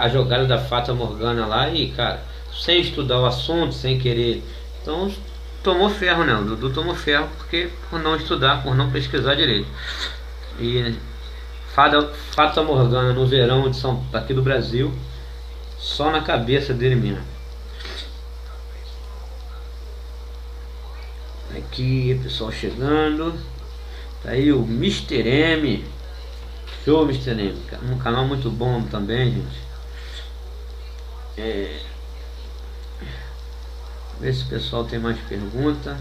a jogada da Fata Morgana lá e, cara, sem estudar o assunto, sem querer. Então tomou ferro, né? O Dudu tomou ferro por não estudar, por não pesquisar direito. E Fata Morgana no verão aqui do Brasil, só na cabeça dele mesmo. Aqui, pessoal chegando. Tá aí o Mr. M. Show, Mr. M. Um canal muito bom também, gente. Ver se o pessoal tem mais pergunta.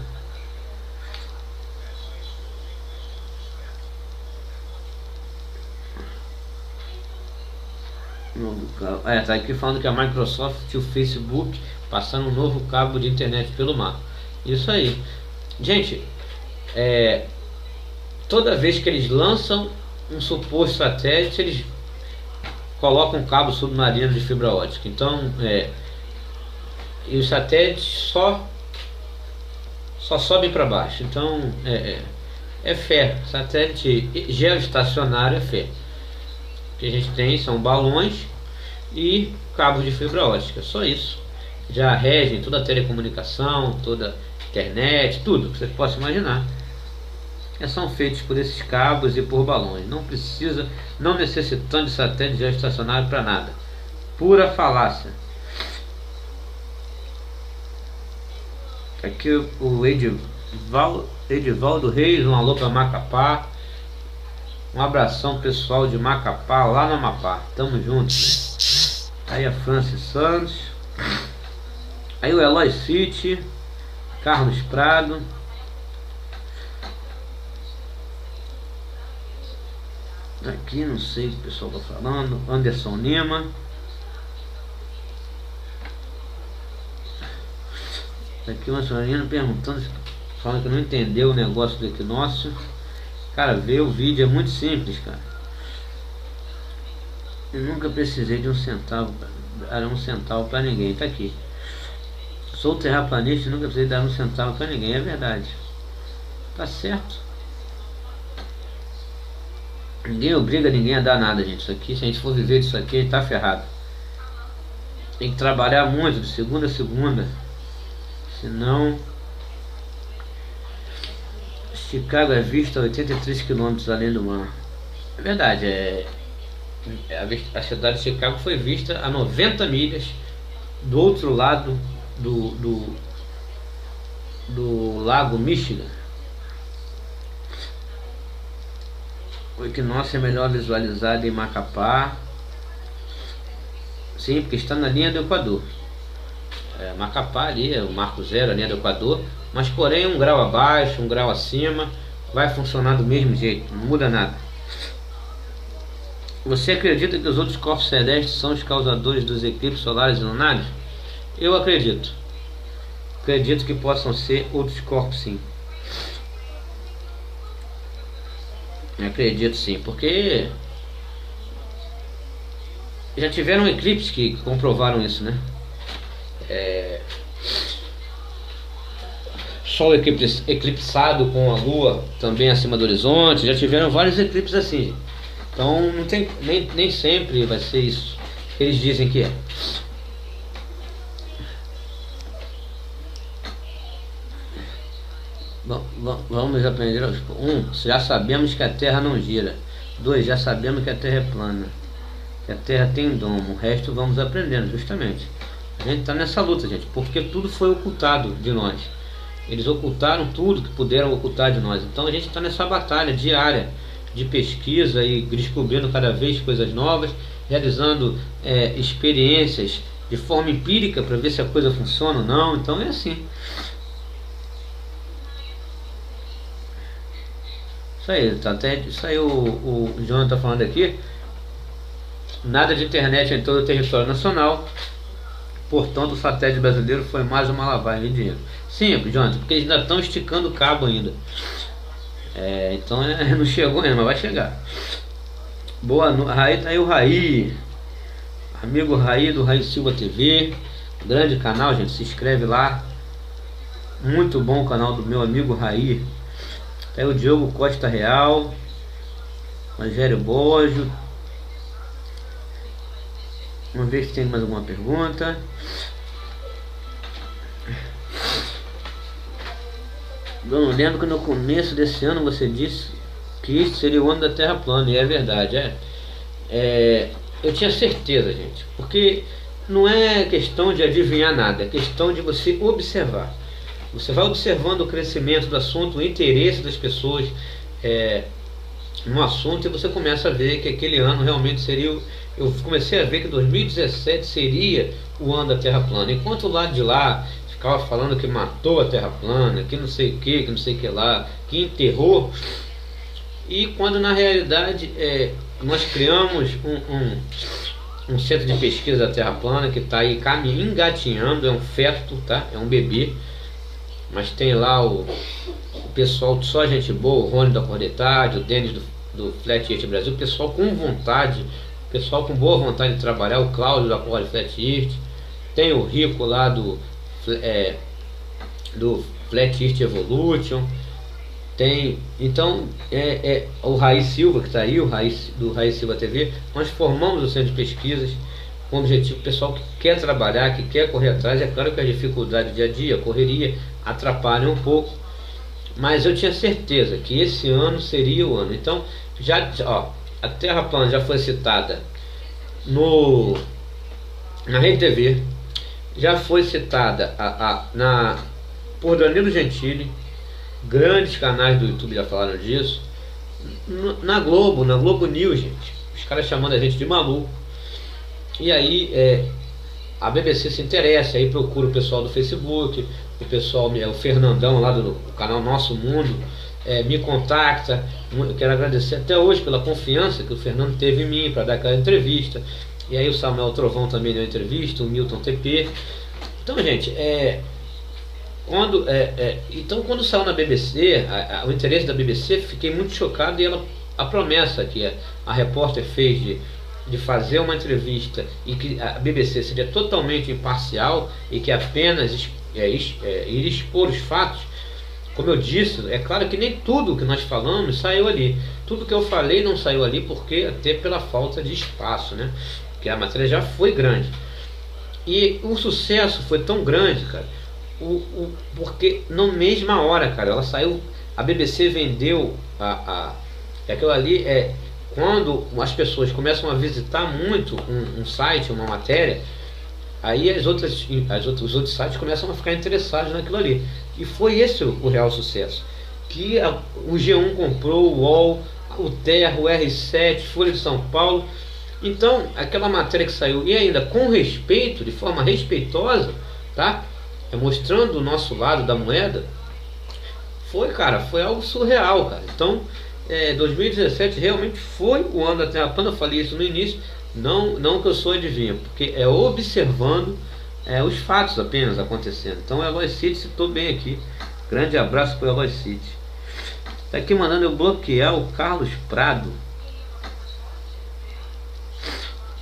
Tá aqui falando que a Microsoft e o Facebook passaram um novo cabo de internet pelo mar. Isso aí. Gente, toda vez que eles lançam um suposto satélite, eles colocam um cabo submarino de fibra ótica. Então, e os satélites só sobem para baixo. Então, é fé. Satélite geoestacionário é fé. O que a gente tem são balões e cabos de fibra ótica. Só isso. Já regem toda a telecomunicação, toda internet, tudo que você possa imaginar. São feitos por esses cabos e por balões. Não necessitando de satélite geoestacionário para nada. Pura falácia. Aqui o Edivaldo Reis, um alô para Macapá. Um abração pessoal de Macapá, lá no Amapá. Tamo junto. Aí a Francis Santos. Aí o Eloy City. Carlos Prado. Aqui não sei o que o pessoal está falando. Anderson Lima. Aqui uma senhorinha perguntando, falando que não entendeu o negócio do equinócio. Cara, ver o vídeo é muito simples, cara. Eu nunca precisei de um centavo para ninguém. Tá aqui. Sou terraplanista e nunca precisei dar um centavo para ninguém. É verdade. Tá certo. Ninguém obriga ninguém a dar nada, gente. Isso aqui, se a gente for viver disso aqui, a gente tá ferrado. Tem que trabalhar muito, de segunda a segunda. Senão... Chicago é vista a 83 km além do mar. É verdade, a cidade de Chicago foi vista a 90 milhas do outro lado do lago Michigan. O equinócio é melhor visualizado em Macapá. Sim, porque está na linha do Equador. Macapá ali, o marco zero, a linha do Equador. Mas porém 1 grau abaixo, 1 grau acima, vai funcionar do mesmo jeito, não muda nada. Você acredita que os outros corpos celestes são os causadores dos eclipses solares e lunares? Eu acredito. Acredito que possam ser outros corpos, sim. Acredito sim, porque já tiveram eclipses que comprovaram isso, né? Sol eclipsado com a lua também acima do horizonte. Já tiveram vários eclipses assim. Então não tem, nem sempre vai ser isso que eles dizem que é. Bom, vamos aprender. 1. Já sabemos que a Terra não gira. 2. Já sabemos que a Terra é plana, que a Terra tem domo. O resto vamos aprendendo, justamente. A gente está nessa luta, gente, porque tudo foi ocultado de nós. Eles ocultaram tudo que puderam ocultar de nós. Então a gente está nessa batalha diária de pesquisa e descobrindo cada vez coisas novas, realizando experiências de forma empírica para ver se a coisa funciona ou não. Então é assim. Isso aí, tá até isso aí o Jonathan tá falando aqui. Nada de internet em todo o território nacional. Portanto, o satélite brasileiro foi mais uma lavagem de dinheiro. Simples, Jonathan, porque eles ainda estão esticando o cabo ainda. Então não chegou ainda, mas vai chegar. Boa noite. Tá aí o Raí. Amigo Raí do Raí Silva TV. Grande canal, gente. Se inscreve lá. Muito bom o canal do meu amigo Raí. Tá aí o Diogo Costa Real, Rogério Bojo. Vamos ver se tem mais alguma pergunta. Dona, lembro que no começo desse ano você disse que isso seria o ano da Terra plana, e é verdade, eu tinha certeza, gente, porque não é questão de adivinhar nada, é questão de você observar. Você vai observando o crescimento do assunto, o interesse das pessoas no assunto, e você começa a ver que aquele ano realmente seria. Eu comecei a ver que 2017 seria o ano da Terra plana, enquanto o lado de lá ficava falando que matou a Terra plana, que não sei o que não sei o que lá, que enterrou. E quando na realidade nós criamos um centro de pesquisa da Terra plana que está aí engatinhando, é um feto, tá? É um bebê, mas tem lá o pessoal, só gente boa, o Rony da Cordetade, o Denis do Flat Earth Brasil, o pessoal com vontade, o pessoal com boa vontade de trabalhar, o Cláudio da Cord Flat Earth, tem o Rico lá do Flat Earth Evolution, tem, então o Raí Silva que está aí, do Raí Silva TV. Nós formamos o centro de pesquisas com o objetivo, o pessoal que quer trabalhar, que quer correr atrás. É claro que a dificuldade dia a dia, a correria atrapalha um pouco, mas eu tinha certeza que esse ano seria o ano. Então a Terra plana já foi citada na Rede TV, já foi citada por Danilo Gentili, grandes canais do YouTube já falaram disso, na Globo News, gente, os caras chamando a gente de maluco. E aí a BBC se interessa, aí procura o pessoal do Facebook, o pessoal, o Fernandão lá do canal Nosso Mundo, me contacta. Eu quero agradecer até hoje pela confiança que o Fernando teve em mim para dar aquela entrevista. E aí o Samuel Trovão também deu entrevista, o Milton TP. Então, gente, então quando saiu na BBC, o interesse da BBC, fiquei muito chocado. E a promessa que a repórter fez de fazer uma entrevista e que a BBC seria totalmente imparcial e que apenas iria expor os fatos, como eu disse, é claro que nem tudo que nós falamos saiu ali. Tudo que eu falei não saiu ali, porque até pela falta de espaço, né? Porque a matéria já foi grande. E o sucesso foi tão grande, cara, porque na mesma hora, cara, ela saiu, a BBC vendeu aquilo ali. Quando as pessoas começam a visitar muito um site, uma matéria, aí os outros sites começam a ficar interessados naquilo ali. E foi esse o real sucesso. Que o G1 comprou, o UOL, o Terra, o R7, Folha de São Paulo. Então, aquela matéria que saiu, e ainda com respeito, de forma respeitosa, tá? Mostrando o nosso lado da moeda, foi algo surreal, cara. Então, 2017 realmente foi o ano da Terra plana. Eu falei isso no início, não que eu sou adivinho, porque observando os fatos apenas acontecendo. Então, Eloy City citou bem aqui. Grande abraço para o Eloy City. Tá aqui mandando eu bloquear o Carlos Prado.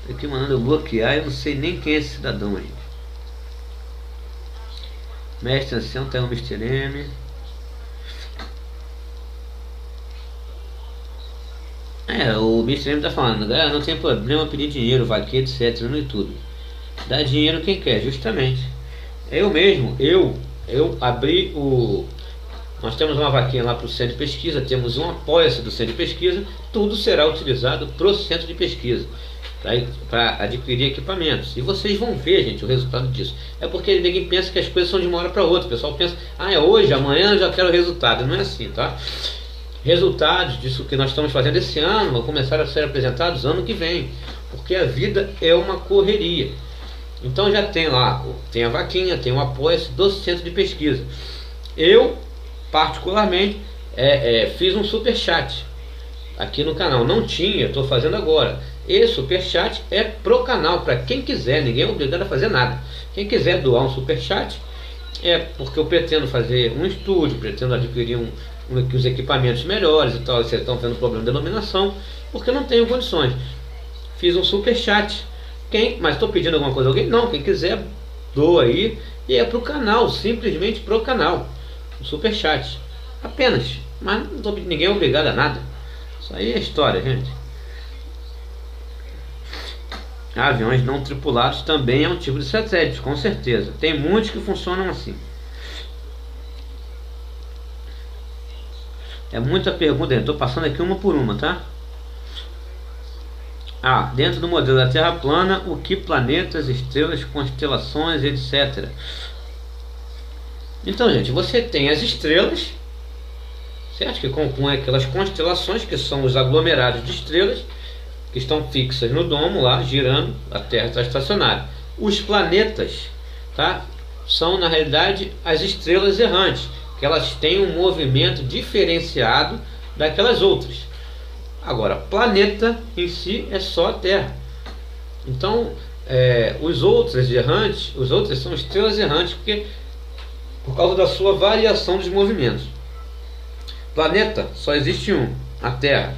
Tá aqui mandando eu bloquear, eu não sei nem quem é esse cidadão aí. Mestre Ancião, tá aí o Mr. M. O Mr. M tá falando, galera, não tem problema pedir dinheiro, vaquinha, etc, no YouTube. Dá dinheiro quem quer, justamente. Eu mesmo, eu abri nós temos uma vaquinha lá para o centro de pesquisa, temos um apoia-se do centro de pesquisa, tudo será utilizado para o centro de pesquisa, para adquirir equipamentos. E vocês vão ver, gente, o resultado disso. É porque ninguém pensa que as coisas são de uma hora para outra. O pessoal pensa, é hoje, amanhã eu já quero o resultado. Não é assim, tá? Resultados disso que nós estamos fazendo esse ano vão começar a ser apresentados ano que vem, porque a vida é uma correria. Então já tem lá, tem a vaquinha, tem o apoio-se do centro de pesquisa. Eu, particularmente, fiz um super chat aqui no canal. Não tinha, estou fazendo agora. E super chat é pro canal, para quem quiser, ninguém é obrigado a fazer nada. Quem quiser doar um super chat, porque eu pretendo fazer um estúdio, pretendo adquirir os equipamentos melhores e tal. Vocês estão vendo problema de iluminação, porque não tenho condições. Fiz um super chat. Mas estou pedindo alguma coisa a alguém? Não, quem quiser doa aí e é pro canal, simplesmente pro canal. Um superchat. Apenas. Mas não tô, ninguém é obrigado a nada. Isso aí é história, gente. Aviões não tripulados também é um tipo de satélite, com certeza. Tem muitos que funcionam assim. É muita pergunta, estou passando aqui uma por uma, tá? Dentro do modelo da Terra plana, o que planetas, estrelas, constelações, etc. Então, gente, você tem as estrelas, certo? Que compõem aquelas constelações, que são os aglomerados de estrelas, que estão fixas no domo lá, girando, a Terra está estacionária. Os planetas, tá? São, na realidade, as estrelas errantes, que elas têm um movimento diferenciado daquelas outras. Agora, planeta em si é só a Terra. Então, os outros errantes, os outros são estrelas errantes por causa da sua variação dos movimentos. Planeta só existe um, a Terra.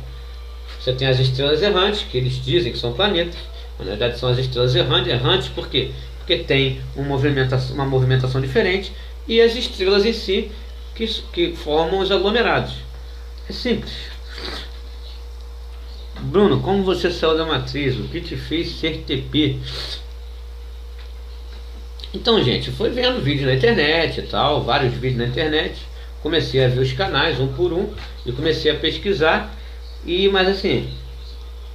Você tem as estrelas errantes, que eles dizem que são planetas, mas na verdade são as estrelas errantes por quê? Porque tem uma movimentação diferente, e as estrelas em si que formam os aglomerados. É simples. Bruno, como você saiu da matriz? O que te fez ser TP? Então, gente, foi vendo vídeos na internet e tal, vários vídeos na internet. Comecei a ver os canais um por um e comecei a pesquisar. Mas assim,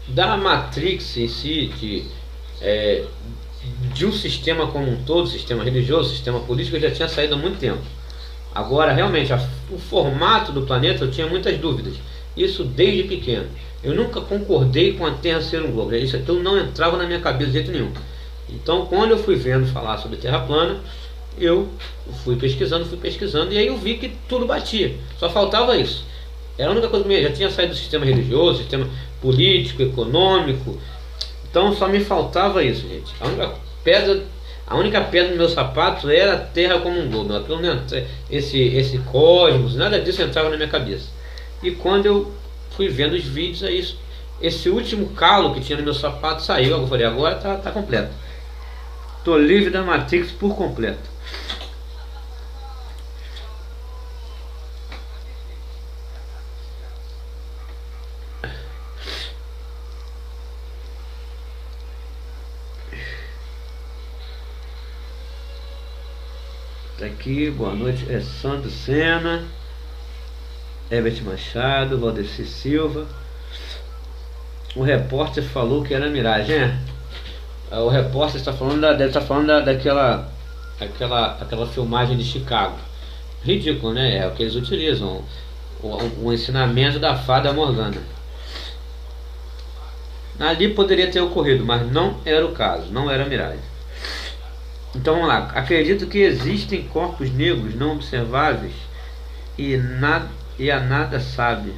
da Matrix em si, de um sistema como um todo, sistema religioso, sistema político, eu já tinha saído há muito tempo. Agora, realmente, o formato do planeta eu tinha muitas dúvidas. Isso desde pequeno. Eu nunca concordei com a Terra ser um globo. Isso aquilo não entrava na minha cabeça de jeito nenhum. Então, quando eu fui vendo falar sobre Terra plana, eu fui pesquisando, e aí eu vi que tudo batia. Só faltava isso. Era a única coisa que eu já tinha saído do sistema religioso, sistema político, econômico. Então só me faltava isso, gente. A única pedra no meu sapato era a Terra como um globo. Esse cosmos, nada disso entrava na minha cabeça. E quando eu fui vendo os vídeos, aí esse último calo que tinha no meu sapato saiu. Eu falei, agora tá completo. Tô livre da Matrix por completo. Tá aqui, boa noite, Sandro Sena, Herbert Machado, Valdeci Silva. O repórter falou que era miragem, o repórter está falando deve estar falando daquela filmagem de Chicago. Ridículo, né? É o que eles utilizam, o ensinamento da fada Morgana. Ali poderia ter ocorrido, mas não era o caso, não era miragem. Então vamos lá. Acredito que existem corpos negros não observáveis e a nada sabe.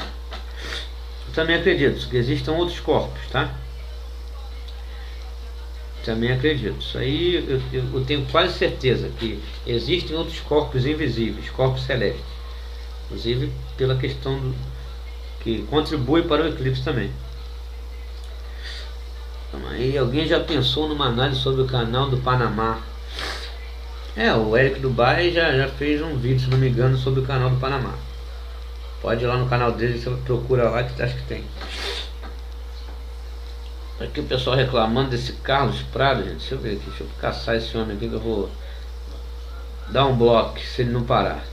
Eu também acredito que existam outros corpos, tá? Também acredito. Isso aí eu tenho quase certeza que existem outros corpos invisíveis, corpos celestes. Inclusive pela questão que contribui para o eclipse também. Então, aí alguém já pensou numa análise sobre o canal do Panamá? O Eric Dubai já fez um vídeo, se não me engano, sobre o canal do Panamá. Pode ir lá no canal dele, você procura lá que acho que tem. Aqui o pessoal reclamando desse Carlos Prado, gente. Deixa eu ver aqui, deixa eu caçar esse homem aqui que eu vou dar um bloco se ele não parar.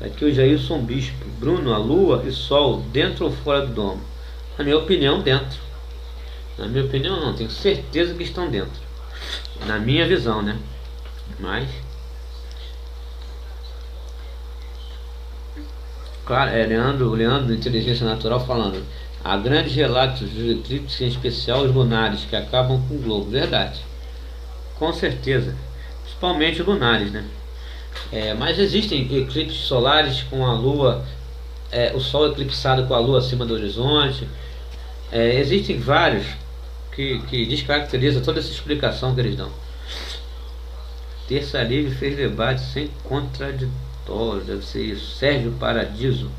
Aqui o Jailson Bispo. Bruno, a Lua e Sol dentro ou fora do domo? Na minha opinião, dentro. Na minha opinião não, tenho certeza que estão dentro. Na minha visão, né? Mas claro, Leandro Inteligência Natural falando. Há grandes relatos dos eclipses, em especial os lunares, que acabam com o globo. Verdade. Com certeza. Principalmente lunares, né? Mas existem eclipses solares com a Lua, o Sol eclipsado com a Lua acima do horizonte. Existem vários que descaracterizam toda essa explicação que eles dão. Terça Livre fez debate sem contraditório, deve ser isso. Sérgio Paradiso.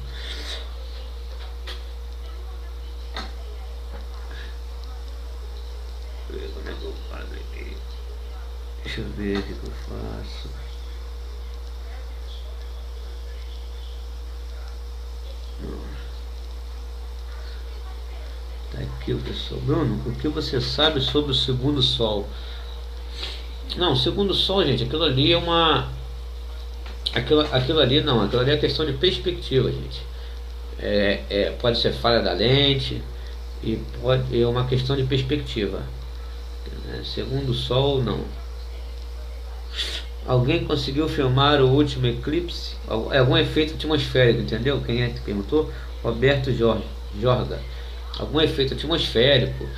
Deixa eu ver o que eu faço. Tá aqui o pessoal. Bruno, o que você sabe sobre o segundo sol? Não, o segundo sol, gente, aquilo ali é uma... Aquilo ali não, aquilo ali é questão de perspectiva, gente. Pode ser falha da lente e é uma questão de perspectiva. Segundo sol, não. Alguém conseguiu filmar o último eclipse? Algum efeito atmosférico, entendeu? Quem é que perguntou? Roberto Jorga. Algum efeito atmosférico.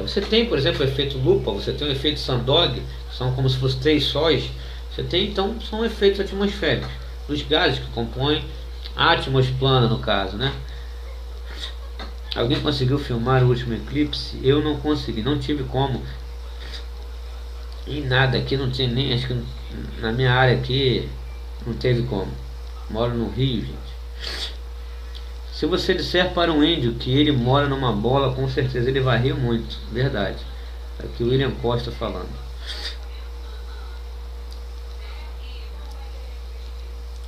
Você tem, por exemplo, o efeito lupa, você tem o efeito Sandog, que são como se fossem 3 sóis. Você tem, então, são efeitos atmosféricos dos gases que compõem a atmosplana, no caso, né? Alguém conseguiu filmar o último eclipse? Eu não consegui, não tive como. Em nada, aqui não tinha nem, acho que na minha área aqui não teve como. Moro no Rio, gente. Se você disser para um índio que ele mora numa bola, com certeza ele vai rir muito. Verdade. Aqui o William Costa falando.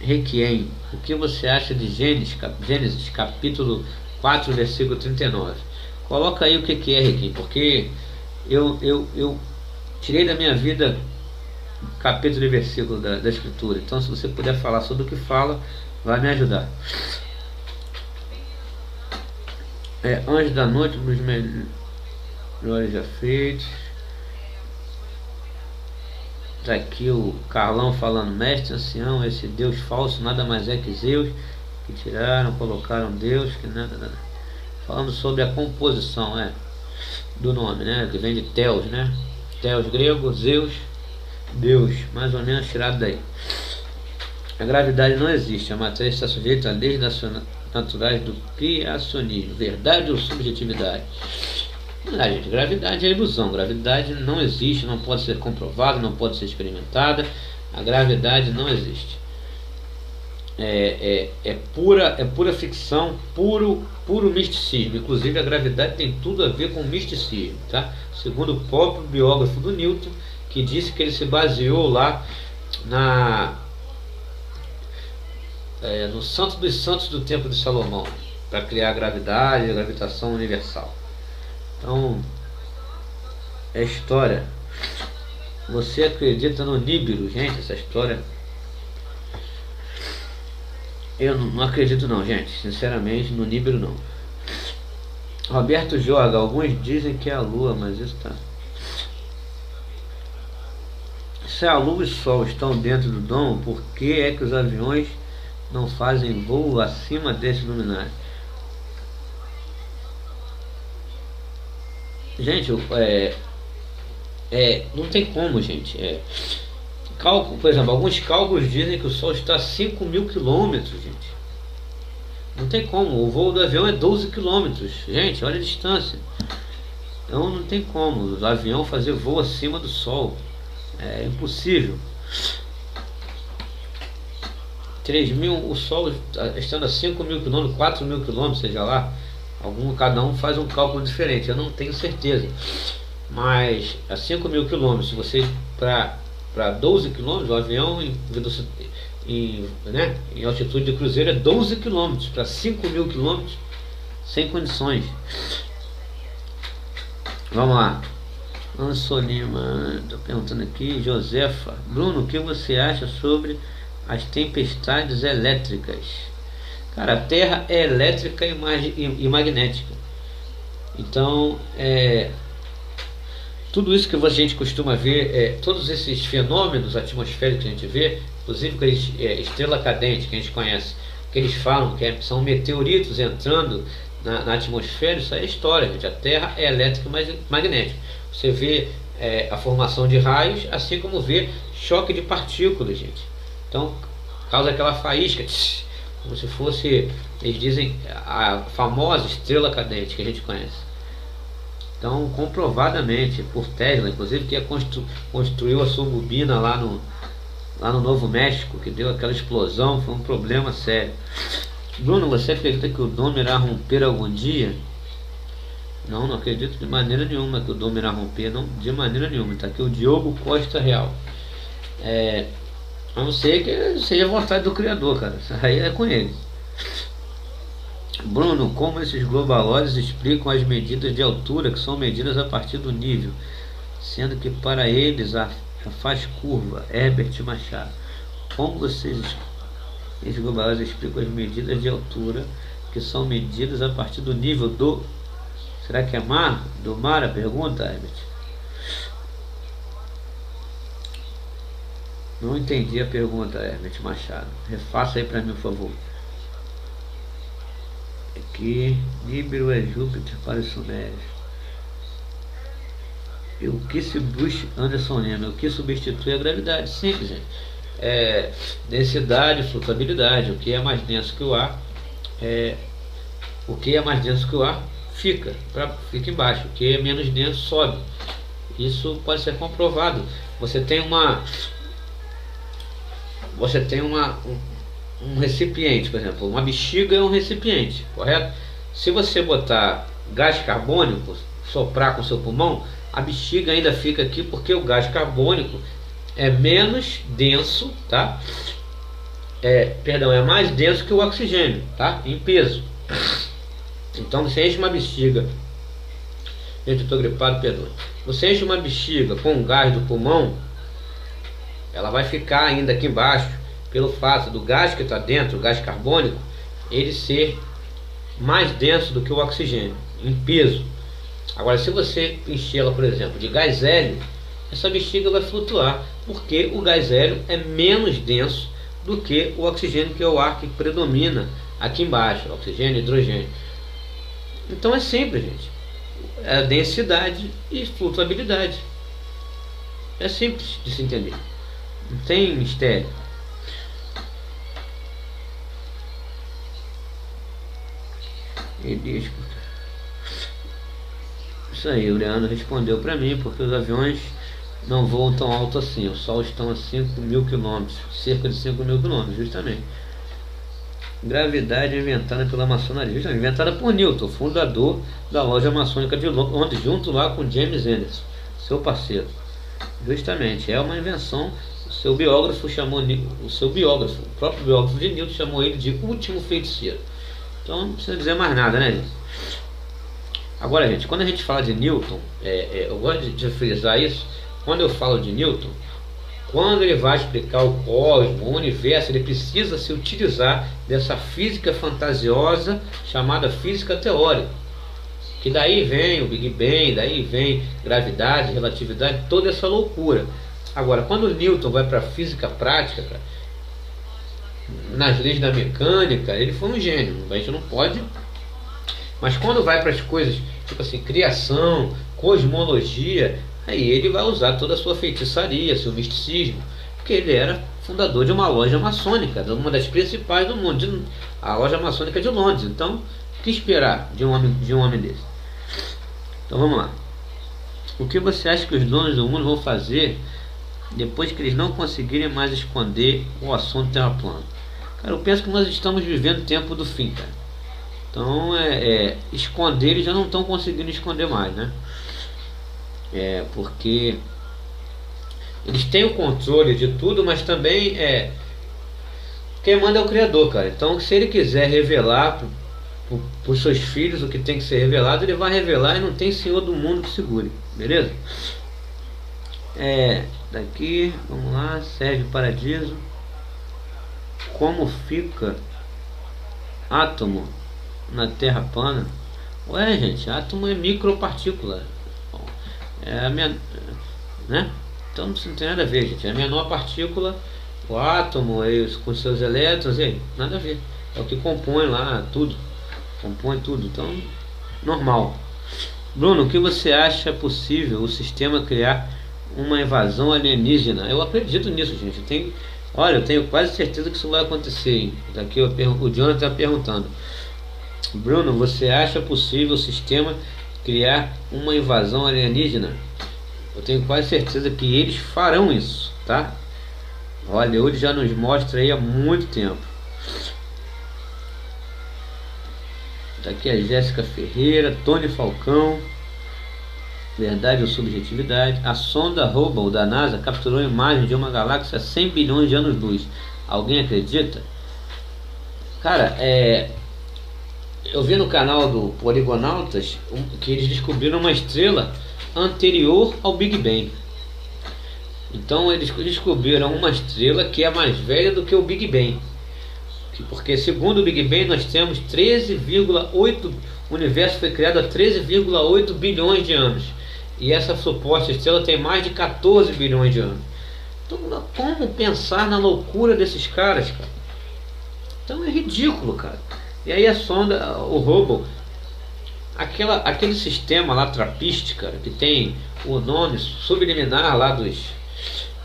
Requiem. O que você acha de Gênesis capítulo 4, versículo 39? Coloca aí o que é Requiem, porque eu tirei da minha vida capítulo e versículo da escritura. Então, se você puder falar sobre o que fala, vai me ajudar. Anjo da noite, dos melhores já feitos. Tá aqui o Carlão falando: mestre ancião, esse Deus falso nada mais é que Zeus, que tiraram, colocaram Deus, que nada. Falando sobre a composição do nome, né? Que vem de Theos, né? Theos grego, Zeus, Deus, mais ou menos tirado daí. A gravidade não existe, a matéria está sujeita a leis naturais do criacionismo. Verdade ou subjetividade? Gente, gravidade é ilusão. Gravidade não existe, não pode ser comprovada, não pode ser experimentada. A gravidade não existe. É pura ficção, puro misticismo. Inclusive a gravidade tem tudo a ver com misticismo, tá? Segundo o próprio biógrafo do Newton, que disse que ele se baseou lá no Santo dos Santos do Templo de Salomão para criar a gravidade e a gravitação universal. Então, é história. Você acredita no Nibiru? Gente, essa história eu não acredito não, gente. Sinceramente, no Nibiru não. Roberto Jorga, alguns dizem que é a Lua, mas isso tá. Se a Lua e o Sol estão dentro do domo, por que é que os aviões não fazem voo acima desse luminário? Gente, não tem como, gente. Por exemplo, alguns cálculos dizem que o Sol está a 5.000 quilômetros, gente. Não tem como. O voo do avião é 12 quilômetros. Gente, olha a distância. Então não tem como o avião fazer voo acima do Sol. É impossível. 3.000, o Sol estando a 5.000 quilômetros, 4.000 quilômetros, seja lá. Cada um faz um cálculo diferente, eu não tenho certeza. Mas a 5.000 quilômetros, você para 12 quilômetros, o avião em altitude de cruzeiro é 12 quilômetros. Para 5.000 quilômetros, sem condições. Vamos lá. Anson Lima, estou perguntando aqui. Josefa, Bruno, o que você acha sobre as tempestades elétricas? Cara, a Terra é elétrica e magnética. Então, tudo isso que a gente costuma ver, todos esses fenômenos atmosféricos que a gente vê, inclusive aqueles estrela cadente que a gente conhece, que eles falam que são meteoritos entrando na atmosfera, isso é história, gente. A Terra é elétrica e magnética. Você vê a formação de raios, assim como vê choque de partículas, gente. Então, causa aquela faísca, como se fosse, eles dizem, a famosa estrela cadente que a gente conhece. Então, comprovadamente por Tesla, inclusive, que construiu a sua bobina lá no Novo México, que deu aquela explosão, foi um problema sério. Bruno, você acredita que o domo irá romper algum dia? Não, não acredito de maneira nenhuma que o dom irá romper, não, de maneira nenhuma. Está aqui o Diogo Costa Real. A não ser que seja a vontade do Criador, cara. Isso aí é com ele. Bruno, como esses globalóides explicam as medidas de altura, que são medidas a partir do nível, sendo que para eles a faz curva? Herbert Machado. Como esses globalóides explicam as medidas de altura, que são medidas a partir do nível do... Será que é mar? Do mar, a pergunta, Herbert? Não entendi a pergunta, Herbert Machado. Refaça aí para mim, por favor. Aqui, Nibiru é Júpiter para os sumérios. E o que se busca, Anderson Lima, o que substitui a gravidade? Simples, gente. Densidade, flutuabilidade. O que é mais denso que o ar, o que é mais denso que o ar fica embaixo. O que é menos denso sobe. Isso pode ser comprovado. Você tem um recipiente, por exemplo, uma bexiga é um recipiente, correto? Se você botar gás carbônico, soprar com seu pulmão, a bexiga ainda fica aqui, porque o gás carbônico é menos denso, tá? É mais denso que o oxigênio, tá? Em peso. Então você enche uma bexiga, gente, eu estou gripado, perdoe. Você enche uma bexiga com o gás do pulmão, ela vai ficar ainda aqui embaixo, pelo fato do gás que está dentro, o gás carbônico, ele ser mais denso do que o oxigênio, em peso. Agora, se você enchê-la, por exemplo, de gás hélio, essa bexiga vai flutuar, porque o gás hélio é menos denso do que o oxigênio, que é o ar que predomina aqui embaixo, oxigênio e hidrogênio. Então é simples, gente. É densidade e flutuabilidade. É simples de se entender. Não tem mistério. Isso aí, o Leandro respondeu para mim, porque os aviões não voam tão alto assim. O Sol está a 5.000 km, cerca de 5.000 km, justamente. Gravidade inventada pela maçonaria, justamente, inventada por Newton, fundador da loja maçônica de Londres, junto lá com James Anderson, seu parceiro. Justamente, é uma invenção. O seu biógrafo, o próprio biógrafo de Newton, chamou ele de último feiticeiro. Então não precisa dizer mais nada, né, gente? Agora, gente, quando a gente fala de Newton, eu gosto de frisar isso. Quando eu falo de Newton, quando ele vai explicar o cosmos, o universo, ele precisa se utilizar dessa física fantasiosa chamada física teórica. Que daí vem o Big Bang, daí vem gravidade, relatividade, toda essa loucura. Agora, quando o Newton vai para a física prática, cara, nas leis da mecânica, ele foi um gênio. A gente não pode. Mas quando vai para as coisas, tipo assim, criação, cosmologia, aí ele vai usar toda a sua feitiçaria, seu misticismo, porque ele era fundador de uma loja maçônica, uma das principais do mundo, a loja maçônica de Londres. Então, o que esperar de um homem desse? Então vamos lá. O que você acha que os donos do mundo vão fazer depois que eles não conseguirem mais esconder o assunto Terra plana? Cara, eu penso que nós estamos vivendo o tempo do fim, cara. Então, esconder, eles já não estão conseguindo esconder mais, né? Porque eles têm o controle de tudo, mas também quem manda é o Criador, cara. Então, se ele quiser revelar para os seus filhos o que tem que ser revelado, ele vai revelar, e não tem Senhor do mundo que segure, beleza? Daqui, vamos lá, Sérgio Paradiso. Como fica átomo na Terra plana? Ué, gente, átomo é micropartícula. Né? Então não tem nada a ver, gente. É a menor partícula, o átomo com seus elétrons, nada a ver. É o que compõe lá tudo. Compõe tudo. Então, normal. Bruno, o que você acha possível o sistema criar uma invasão alienígena? Eu acredito nisso, gente. Eu tenho quase certeza que isso vai acontecer, hein? Daqui o Jonathan está perguntando. Bruno, você acha possível o sistema criar uma invasão alienígena? Eu tenho quase certeza que eles farão isso, tá? Hollywood já nos mostra aí há muito tempo. Tá aqui a Jéssica Ferreira, Tony Falcão. Verdade ou subjetividade? A sonda Hubble da NASA capturou imagens de uma galáxia a 100 bilhões de anos-luz. Alguém acredita? Cara, eu vi no canal do Poligonautas que eles descobriram uma estrela anterior ao Big Bang. Então eles descobriram uma estrela que é mais velha do que o Big Bang. Porque segundo o Big Bang nós temos 13,8... O universo foi criado há 13,8 bilhões de anos. E essa suposta estrela tem mais de 14 bilhões de anos. Então como pensar na loucura desses caras, cara? Então é ridículo, cara. E aí a sonda, o Hubble, aquele sistema lá trapiste, cara, que tem o nome subliminar lá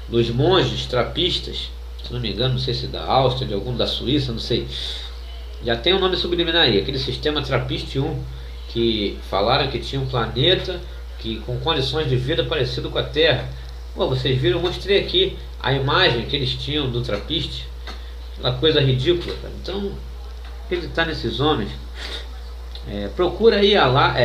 dos monges trapistas, se não me engano, não sei se da Áustria, de algum da Suíça, não sei. Já tem um nome subliminar aí, aquele sistema Trappist 1, que falaram que tinha um planeta que com condições de vida parecido com a Terra. Pô, vocês viram, eu mostrei aqui a imagem que eles tinham do Trappist, uma coisa ridícula, cara. Então, acreditar nesses homens, procura aí lá,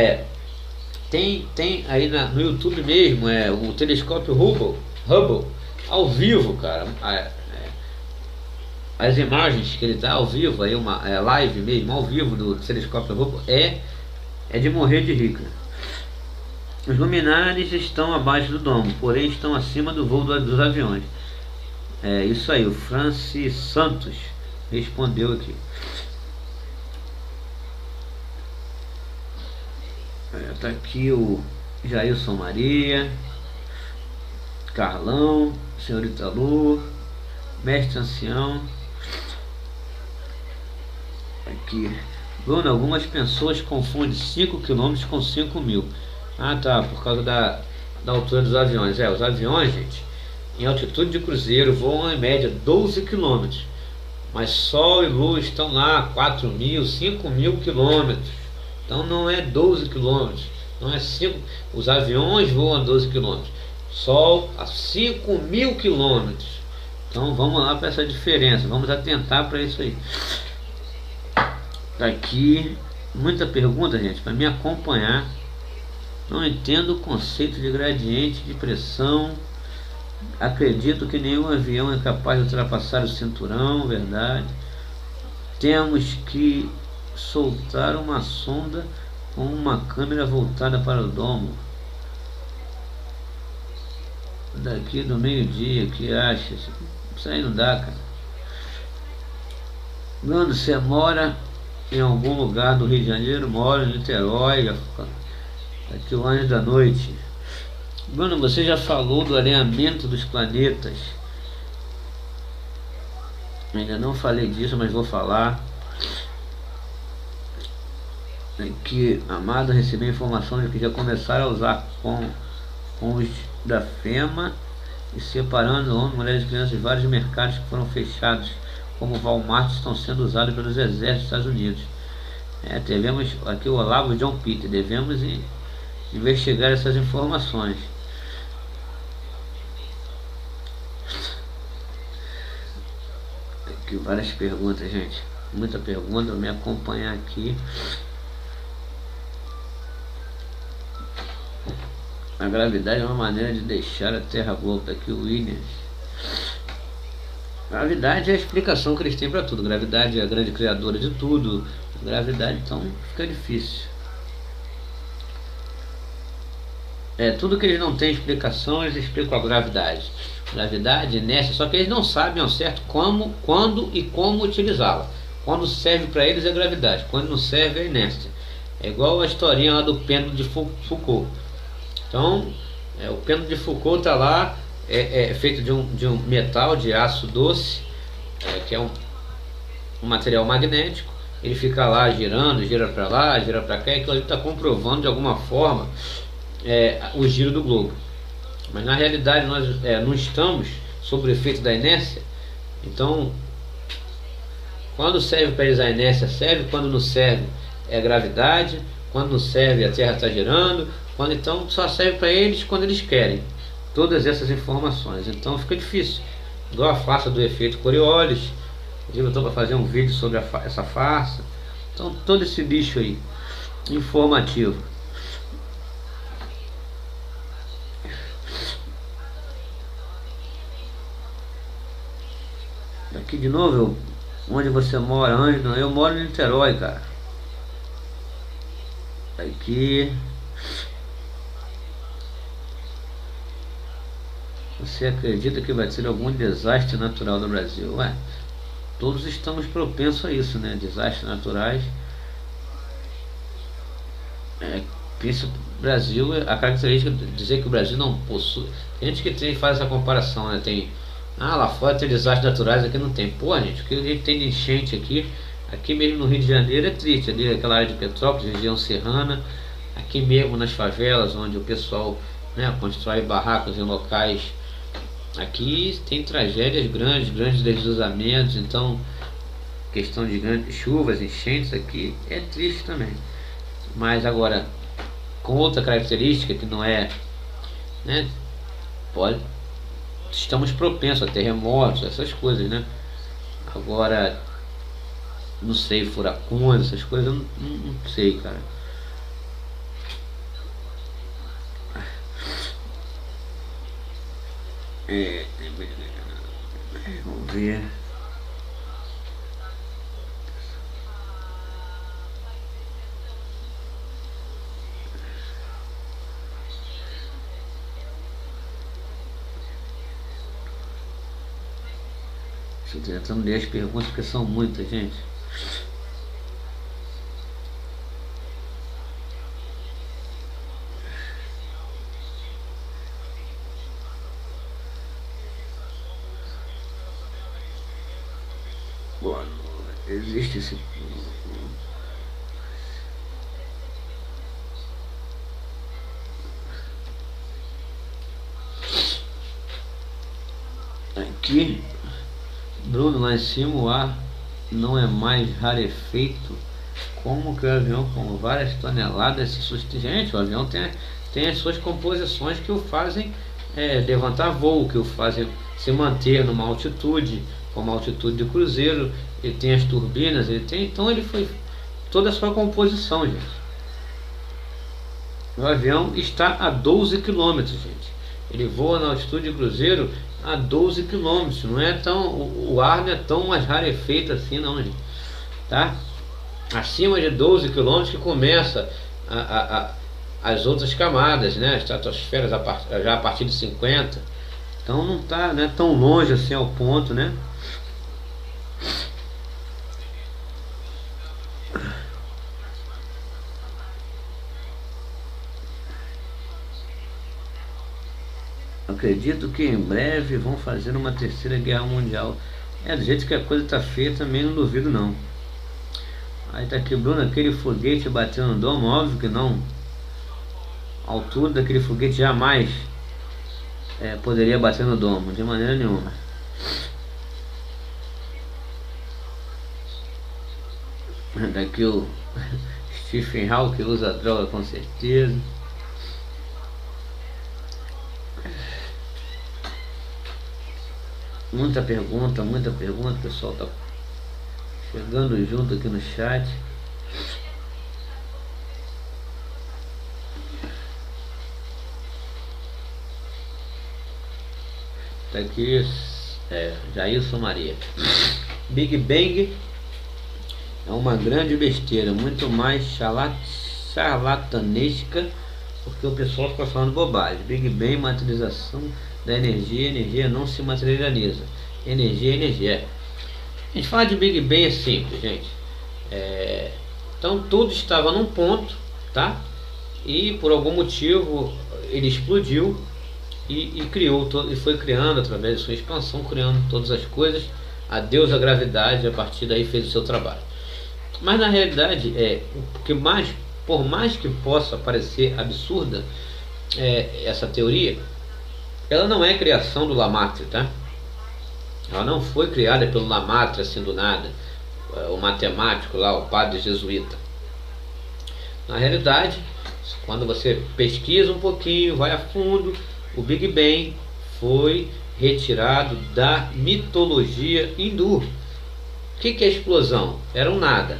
tem aí no YouTube mesmo, o telescópio Hubble ao vivo, cara. As imagens que ele dá ao vivo, aí uma live mesmo, ao vivo do telescópio Hubble, é de morrer de rir, cara. Os luminares estão abaixo do domo, porém estão acima do voo dos aviões. É isso aí, o Francis Santos respondeu aqui. Tá aqui o Jailson Maria, Carlão, Senhorita Lu, Mestre Ancião. Aqui, Bruno, algumas pessoas confundem 5 km com 5.000. Ah, tá, por causa da altura dos aviões. Os aviões, gente, em altitude de cruzeiro voam em média 12 km, mas Sol e Lua estão lá 4.000, 5.000 km. Então não é 12 km, não é 5. Os aviões voam a 12 km, Sol a 5.000 km. Então vamos lá para essa diferença, vamos atentar para isso aí. Tá aqui muita pergunta, gente, para me acompanhar. Não entendo o conceito de gradiente de pressão. Acredito que nenhum avião é capaz de ultrapassar o cinturão, verdade. Temos que soltar uma sonda com uma câmera voltada para o domo. Daqui do meio-dia, que acha? Isso aí não dá, cara. Bruno, você mora em algum lugar do Rio de Janeiro? Moro em Niterói. Aqui o Anjo da Noite. Bruno, você já falou do alinhamento dos planetas? Ainda não falei disso, mas vou falar. Aqui, Amado, recebi informação de que já começaram a usar com os da FEMA e separando homens, mulheres e crianças. Vários mercados que foram fechados, como o Walmart, estão sendo usados pelos exércitos dos Estados Unidos. Tivemos aqui o Olavo John Peter. Devemos investigar essas informações. Aqui várias perguntas, gente. Muita pergunta, vou me acompanhar aqui. A gravidade é uma maneira de deixar a Terra boa. Aqui o Williams. Gravidade é a explicação que eles têm para tudo. Gravidade é a grande criadora de tudo. Gravidade, então fica difícil. Tudo que eles não têm explicação, eles explicam a gravidade. Gravidade, inércia, só que eles não sabem ao certo como, quando e como utilizá-la. Quando serve para eles é gravidade, quando não serve é inércia. É igual a historinha lá do pêndulo de Foucault. Então, o pêndulo de Foucault está lá, é feito de um metal, de aço doce, que é um material magnético. Ele fica lá girando, gira para lá, gira para cá, e aquilo ali está comprovando de alguma forma o giro do globo. Mas na realidade nós não estamos sob o efeito da inércia. Então, quando serve para eles a inércia serve, quando não serve é gravidade, quando não serve a Terra está girando, então só serve para eles quando eles querem todas essas informações. Então fica difícil, igual a farsa do efeito Coriolis. Eu estou para fazer um vídeo sobre essa farsa. Então todo esse lixo aí informativo. Aqui de novo, onde você mora, Ângelo? Eu moro em Niterói, cara. Aqui. Você acredita que vai ter algum desastre natural no Brasil? Ué, todos estamos propensos a isso, né? Desastres naturais. Pensa, Brasil, a característica de dizer que o Brasil não possui. Tem gente que faz essa comparação, né? Tem, lá fora tem desastres naturais, aqui não tem. Pô, gente, o que a gente tem de enchente aqui mesmo no Rio de Janeiro é triste. Ali aquela área de Petrópolis, região serrana, aqui mesmo nas favelas, onde o pessoal, né, constrói barracos em locais. Aqui tem tragédias grandes deslizamentos, então questão de grandes chuvas, enchentes aqui é triste também. Mas agora, com outra característica que não é, né, estamos propensos a terremotos, essas coisas, né? Agora, não sei, furacões, essas coisas, eu não sei, cara. Vamos ver. Estou tentando ler as perguntas porque são muitas, gente. Bom, existe esse... Aqui, Bruno, lá em cima o ar não é mais rarefeito. Como que o avião com várias toneladas se sustenta? Gente, o avião tem as suas composições que o fazem levantar voo, que o fazem se manter numa altitude, como a altitude de cruzeiro. Ele tem as turbinas, então ele foi toda a sua composição, gente. O avião está a 12 km, gente. Ele voa na altitude de cruzeiro a 12 km. Não é tão, o ar não é tão mais rarefeito assim, não, gente. Tá? Acima de 12 km que começa as outras camadas, né? A estratosfera já a partir de 50. Então não tá, né, tão longe assim ao ponto, né? Acredito que em breve vão fazer uma terceira guerra mundial. Do jeito que a coisa tá feia, também não duvido não. Aí tá aqui, Bruno, aquele foguete batendo no domo, óbvio que não. A altura daquele foguete jamais poderia bater no domo, de maneira nenhuma. Daqui o Stephen Hawking usa droga com certeza. Muita pergunta, o pessoal tá chegando junto aqui no chat. Tá aqui, Jailson Maria. Big Bang é uma grande besteira, muito mais charlatanesca, porque o pessoal fica falando bobagem. Big Bang, materialização da energia, energia não se materializa. Energia é energia. A gente fala de Big Bang é simples, gente. Então tudo estava num ponto, tá? E por algum motivo ele explodiu e criou e foi criando através de sua expansão, criando todas as coisas. Adeus a gravidade, a partir daí fez o seu trabalho. Mas na realidade por mais que possa parecer absurda essa teoria, ela não é criação do Lamarck, tá? Ela não foi criada pelo Lamarck assim do nada, o matemático lá, o padre jesuíta. Na realidade, quando você pesquisa um pouquinho, vai a fundo, o Big Bang foi retirado da mitologia hindu. O que é explosão? Era um nada.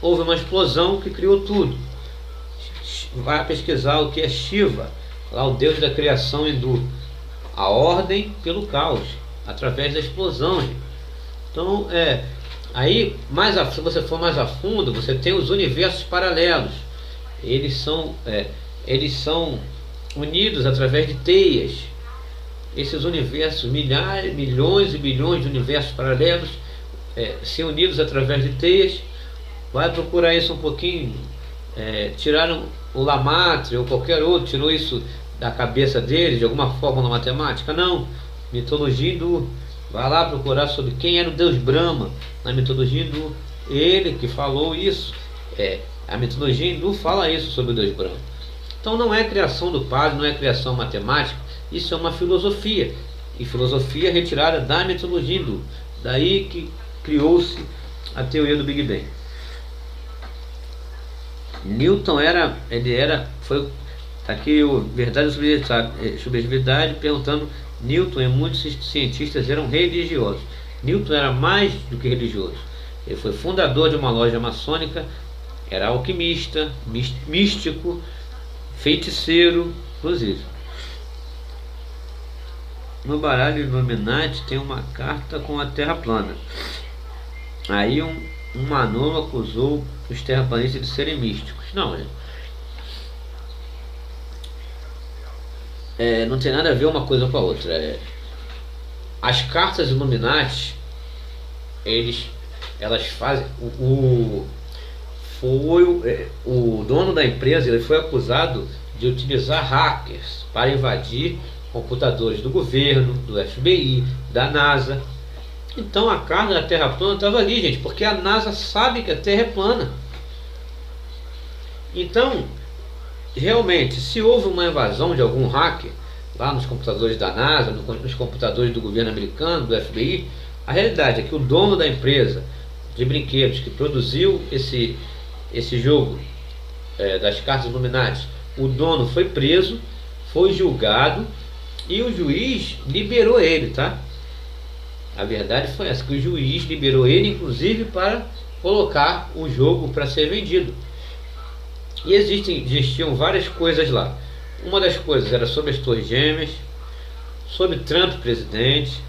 houve uma explosão que criou tudo. Vai pesquisar o que é Shiva, lá o deus da criação hindu. A ordem pelo caos, através da explosão, gente. Então, aí, se você for mais a fundo, você tem os universos paralelos. Eles são unidos através de teias. Esses universos, milhões e bilhões de universos paralelos, se unidos através de teias. Vai procurar isso um pouquinho. Tiraram o Lamatre ou qualquer outro, tirou isso da cabeça deles de alguma fórmula matemática? Não. Mitologia hindu. Vai lá procurar sobre quem era o deus Brahma na mitologia hindu. Ele que falou isso. A mitologia hindu fala isso sobre o deus Brahma. Então não é criação do padre, não é criação matemática. Isso é uma filosofia. E filosofia retirada da mitologia hindu. Daí que criou-se a teoria do Big Bang. Newton foi aqui o Verdade e Subjetividade perguntando. Newton e muitos cientistas eram religiosos. Newton era mais do que religioso. Ele foi fundador de uma loja maçônica, era alquimista, místico, feiticeiro, inclusive. No baralho Illuminati tem uma carta com a Terra plana. Aí um Manolo acusou os terraplanistas de serem místicos. Não, não tem nada a ver uma coisa com a outra. As cartas Illuminati, elas fazem. O dono da empresa, ele foi acusado de utilizar hackers para invadir computadores do governo, do FBI, da NASA. Então a carta da Terra plana estava ali, gente, porque a NASA sabe que a Terra é plana. Então, realmente, se houve uma invasão de algum hacker lá nos computadores da NASA, nos computadores do governo americano, do FBI, a realidade é que o dono da empresa de brinquedos que produziu esse jogo das cartas Illuminati, o dono foi preso, foi julgado e o juiz liberou ele, tá? A verdade foi essa, que o juiz liberou ele, inclusive para colocar o jogo para ser vendido. E existiam várias coisas lá. Uma das coisas era sobre as Torres Gêmeas, sobre Trump presidente,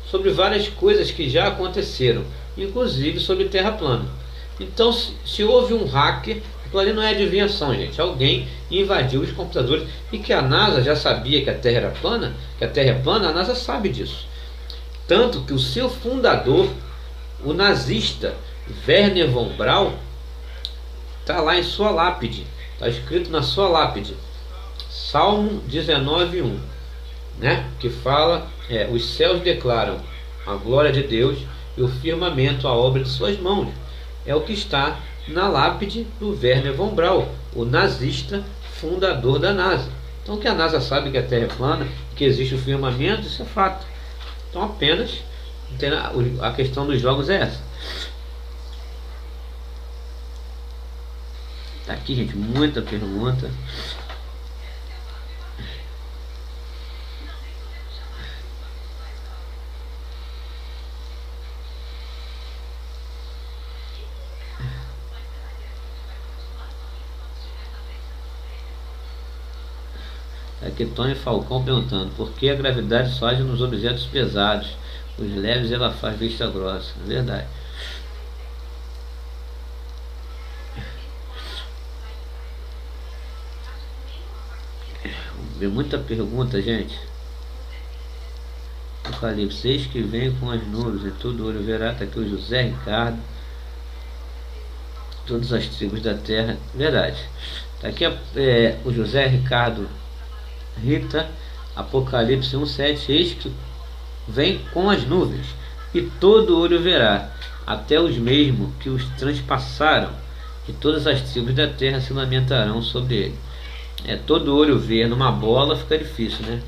sobre várias coisas que já aconteceram, inclusive sobre Terra plana. Então, se houve um hacker, aquilo ali não é adivinhação, gente. Alguém invadiu os computadores, e que a NASA já sabia que a Terra era plana, a NASA sabe disso. Tanto que o seu fundador, o nazista Wernher von Braun, está lá em sua lápide, está escrito na sua lápide, Salmo 19:1, né? Que fala, os céus declaram a glória de Deus e o firmamento a obra de suas mãos. É o que está na lápide do Wernher von Braun, o nazista fundador da NASA. Então, que a NASA sabe que a Terra é plana, que existe o firmamento, isso é fato. Então, apenas a questão dos jogos é essa. Tá aqui, gente, muita pergunta. Aqui Tony Falcão perguntando: por que a gravidade só age nos objetos pesados? Os leves ela faz vista grossa. Verdade. Muita pergunta, gente. Apocalipse, eis que vem com as nuvens e todo olho verá. Tá aqui o José Ricardo. Todas as tribos da terra. Verdade. Tá aqui o José Ricardo Rita, Apocalipse 1:7, eis que vem com as nuvens, e todo olho verá, até os mesmos que os transpassaram, e todas as tribos da terra se lamentarão sobre ele. Todo olho ver numa bola fica difícil, né?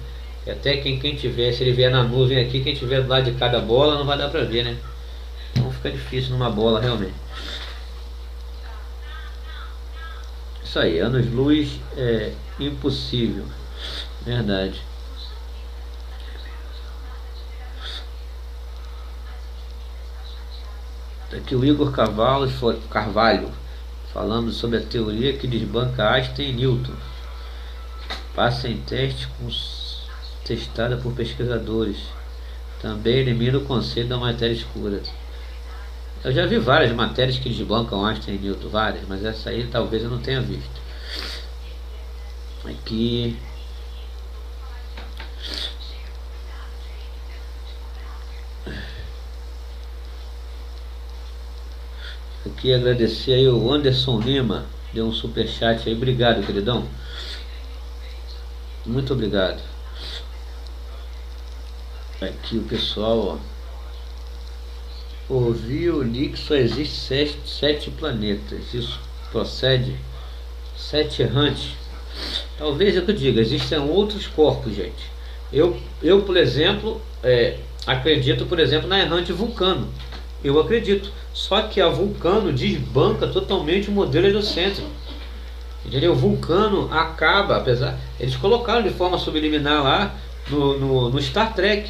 E até quem tiver, se ele vier na nuvem aqui, quem tiver do lado de cada bola não vai dar pra ver, né? Então fica difícil numa bola realmente. Isso aí, anos-luz é impossível. Verdade. Aqui o Igor Carvalho Falamos sobre a teoria que desbanca Einstein e Newton. Passa em teste testada por pesquisadores. Também elimina o conceito da matéria escura. Eu já vi várias matérias que desbancam Einstein e Newton, várias, mas essa aí talvez eu não tenha visto. Aqui agradecer aí o Anderson Lima, deu um superchat aí, obrigado, queridão, muito obrigado. Aqui o pessoal, ó, ouviu, li que só existe sete planetas, isso procede? 7 errantes? Talvez eu que diga, existem outros corpos, gente. Eu por exemplo, acredito, por exemplo, na errante Vulcano. Eu acredito. Só que a Vulcano desbanca totalmente o modelo heliocêntrico. Entendeu? Vulcano acaba, apesar... Eles colocaram de forma subliminar lá no Star Trek.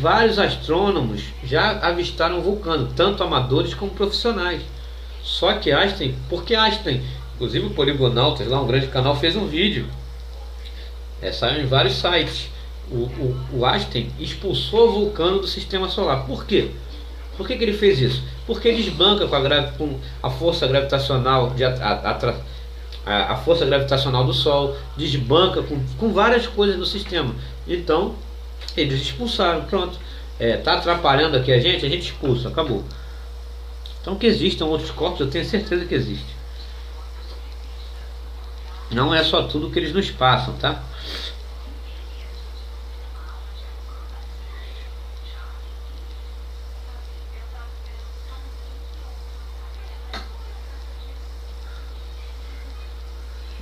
Vários astrônomos já avistaram Vulcano, tanto amadores como profissionais. Só que Einstein, porque Einstein, inclusive o Poligonautas, lá um grande canal, fez um vídeo, saiu em vários sites. O Einstein expulsou Vulcano do sistema solar. Por quê? Por que ele fez isso? Porque desbanca com a força gravitacional a força gravitacional do Sol, desbanca com várias coisas no sistema. Então eles expulsaram, pronto. Tá atrapalhando aqui a gente expulsa, acabou. Então que existam outros corpos, eu tenho certeza que existe. Não é só tudo que eles nos passam, tá?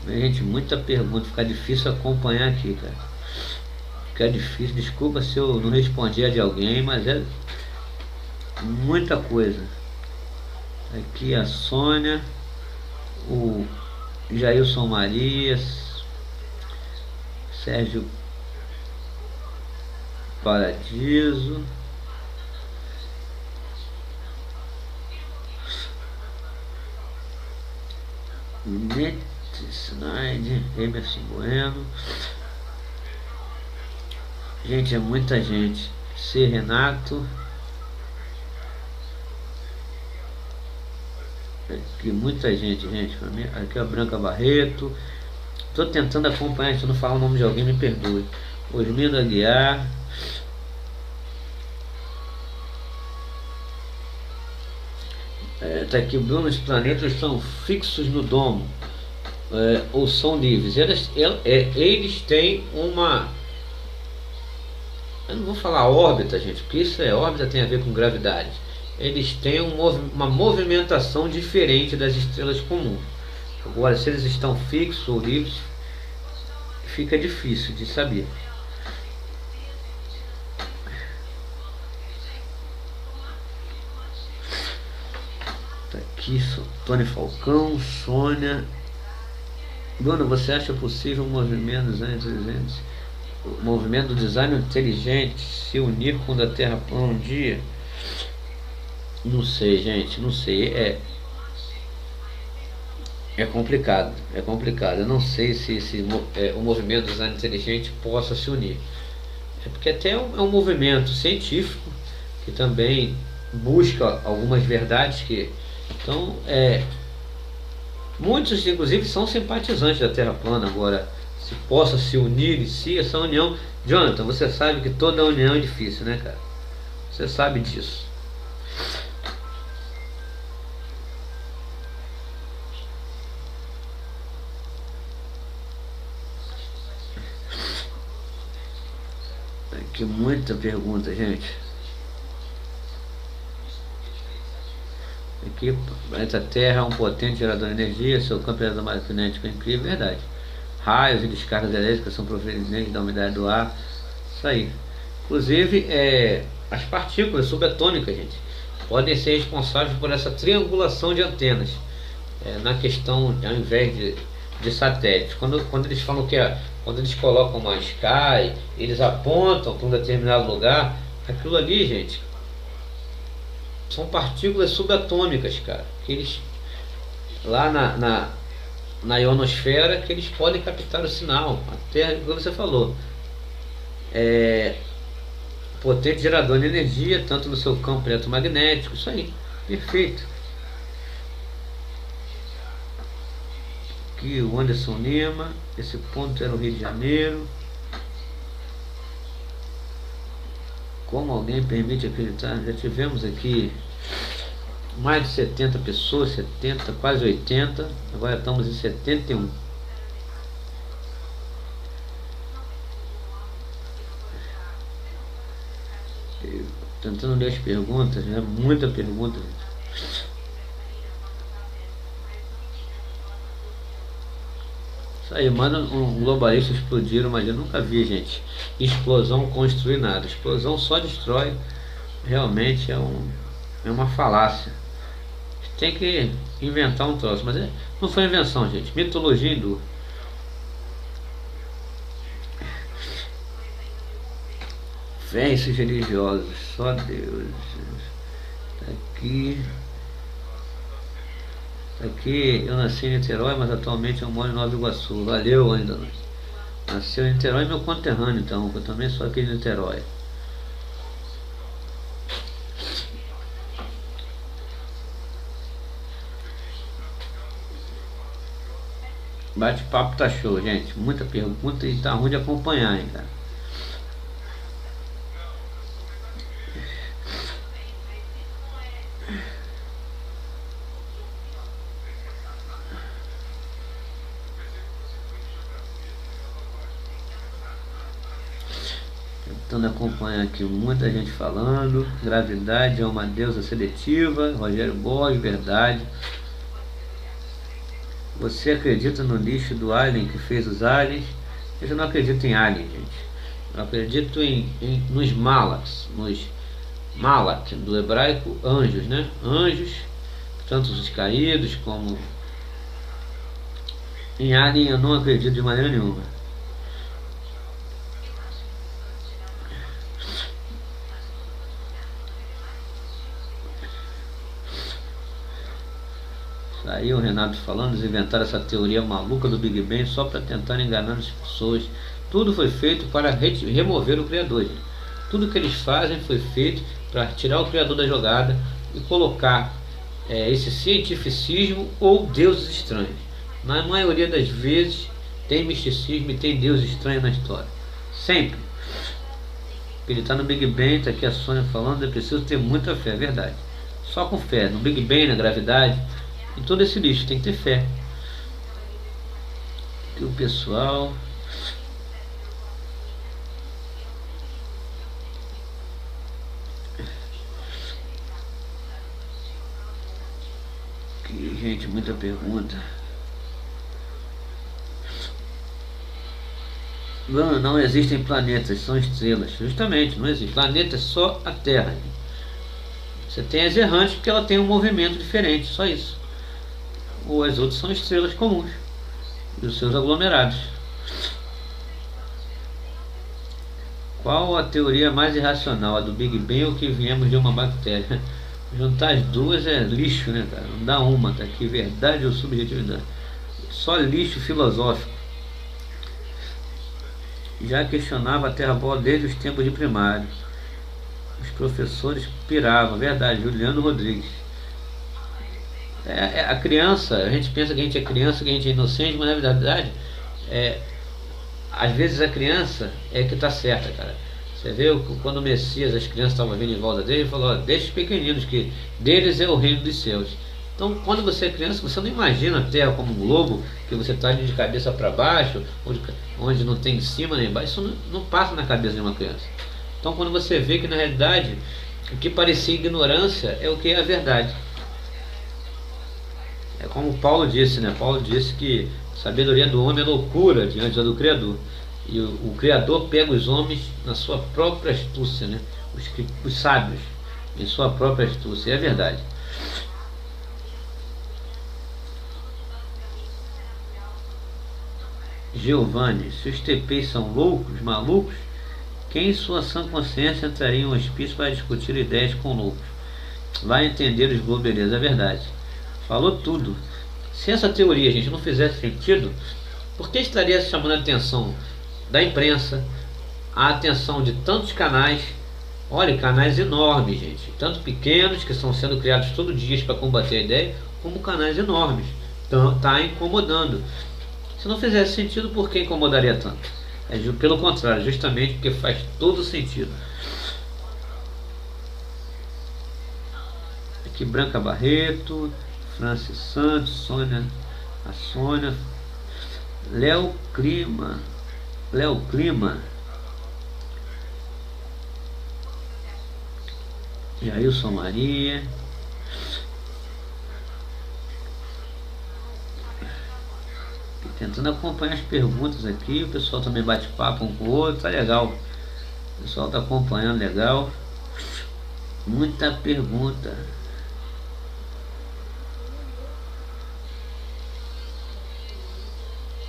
Gente, muita pergunta, fica difícil acompanhar aqui, cara. Fica difícil, desculpa se eu não respondi a de alguém, mas é muita coisa. Aqui a Sônia, o Jailson Marias, Sérgio Paradiso, Slide, Emerson Bueno. Gente, é muita gente. C. Renato. Aqui muita gente. Aqui a Branca Barreto. Tô tentando acompanhar, se eu não falar o nome de alguém, me perdoe. Osmino Aguiar. Tá aqui, Bruno, os planetas são fixos no domo. Ou são livres. Eles têm uma... Eu não vou falar órbita, gente, porque isso órbita tem a ver com gravidade. Eles têm uma movimentação diferente das estrelas comuns. Agora, se eles estão fixos ou livres, fica difícil de saber. Tá aqui, Tony Falcão, Sônia. Bruno, você acha possível um movimento do design inteligente se unir com o da Terra plana um dia? Não sei, gente, não sei. É complicado, Eu não sei se o movimento do design inteligente possa se unir. Porque até é um movimento científico que também busca algumas verdades que... Então, muitos inclusive são simpatizantes da Terra plana. Agora, se possa se unir em si, essa união... Jonathan, você sabe que toda união é difícil, né, cara? Você sabe disso. Aqui muita pergunta, gente. Aqui, o planeta Terra é um potente gerador de energia, seu campo eletromagnético é incrível, verdade. Raios e descargas elétricas são provenientes da umidade do ar. Isso aí. Inclusive, as partículas subatômicas, gente, podem ser responsáveis por essa triangulação de antenas. Na questão, ao invés de satélites. Quando eles falam quando eles colocam uma Sky, eles apontam para um determinado lugar, aquilo ali, gente, são partículas subatômicas, cara, que eles lá na ionosfera, que eles podem captar o sinal. Até o que você falou, potente gerador de energia, tanto no seu campo eletromagnético. Isso aí, perfeito. Aqui o Anderson Lima, esse ponto era o Rio de Janeiro. Como alguém permite acreditar? Já tivemos aqui mais de 70 pessoas, 70, quase 80, agora estamos em 71. Tentando ler as perguntas, né? Muita pergunta, gente. Isso aí, manda um globalista explodiram, mas eu nunca vi, gente, explosão construir nada. Explosão só destrói. Realmente é uma falácia. Tem que inventar um troço, mas não foi invenção, gente. Mitologia hindu. Fênix religiosos, só Deus. Tá aqui. Aqui eu nasci em Niterói, mas atualmente eu moro em Nova Iguaçu. Valeu, ainda. Nasceu em Niterói, meu conterrâneo, então, eu também sou aqui de Niterói. Bate-papo tá show, gente. Muita pergunta e tá ruim de acompanhar, hein, cara. Tentando acompanhar aqui muita gente falando. Gravidade é uma deusa seletiva. Rogério Borges, verdade. Você acredita no lixo do alien que fez os aliens? Eu já não acredito em alien, gente. Eu acredito nos malaks, nos malak, do hebraico anjos, né? Anjos, tanto os caídos como em alien eu não acredito de maneira nenhuma. Aí o Renato falando, eles inventaram essa teoria maluca do Big Bang só para tentar enganar as pessoas. Tudo foi feito para remover o Criador. Gente. Tudo que eles fazem foi feito para tirar o Criador da jogada e colocar esse cientificismo ou deuses estranhos. Na maioria das vezes tem misticismo e tem deus estranho na história. Sempre. Ele está no Big Bang, está aqui a Sônia falando, é preciso ter muita fé, é verdade. Só com fé, no Big Bang, na gravidade. E todo esse lixo tem que ter fé. Aqui o pessoal. Aqui, gente, muita pergunta. Não existem planetas, são estrelas. Justamente, não existe. Planeta é só a Terra. Você tem as errantes porque ela tem um movimento diferente, só isso. Ou as outras são estrelas comuns e os seus aglomerados. Qual a teoria mais irracional? A do Big Bang ou que viemos de uma bactéria? Juntar as duas é lixo, né, cara? Não dá uma, tá aqui, verdade ou subjetividade. Só lixo filosófico. Já questionava a Terra bola desde os tempos de primário. Os professores piravam, verdade, Juliano Rodrigues. A criança, a gente pensa que a gente é criança, que a gente é inocente, mas na verdade, às vezes a criança é que está certa, cara. Você vê quando o Messias, as crianças estavam vindo em volta dele, ele falou: ó, deixa os pequeninos, que deles é o reino dos céus. Então, quando você é criança, você não imagina a Terra como um globo, que você está de cabeça para baixo, onde não tem em cima nem embaixo. Isso não passa na cabeça de uma criança. Então, quando você vê que na realidade o que parecia ignorância é o que é a verdade. É como Paulo disse, né? Paulo disse que a sabedoria do homem é loucura diante do Criador. E o Criador pega os homens na sua própria astúcia, né? Os sábios, em sua própria astúcia. É verdade. Giovanni, se os TPs são loucos, malucos, quem em sua sã consciência entraria em um hospício para discutir ideias com loucos? vai entender os globeleza, é verdade. Falou tudo. Se essa teoria, gente, não fizesse sentido, por que estaria chamando a atenção da imprensa, a atenção de tantos canais? Olha, canais enormes, gente, tanto pequenos que estão sendo criados todo dia para combater a ideia, como canais enormes. Então, está incomodando. Se não fizesse sentido, por que incomodaria tanto? Pelo contrário, justamente porque faz todo sentido. Aqui Branca Barreto, Francis Santos, Sônia, a Sônia, Léo Clima, Jailson Maria, tentando acompanhar as perguntas aqui. O pessoal também bate papo um com o outro, tá legal. O pessoal tá acompanhando legal. Muita pergunta.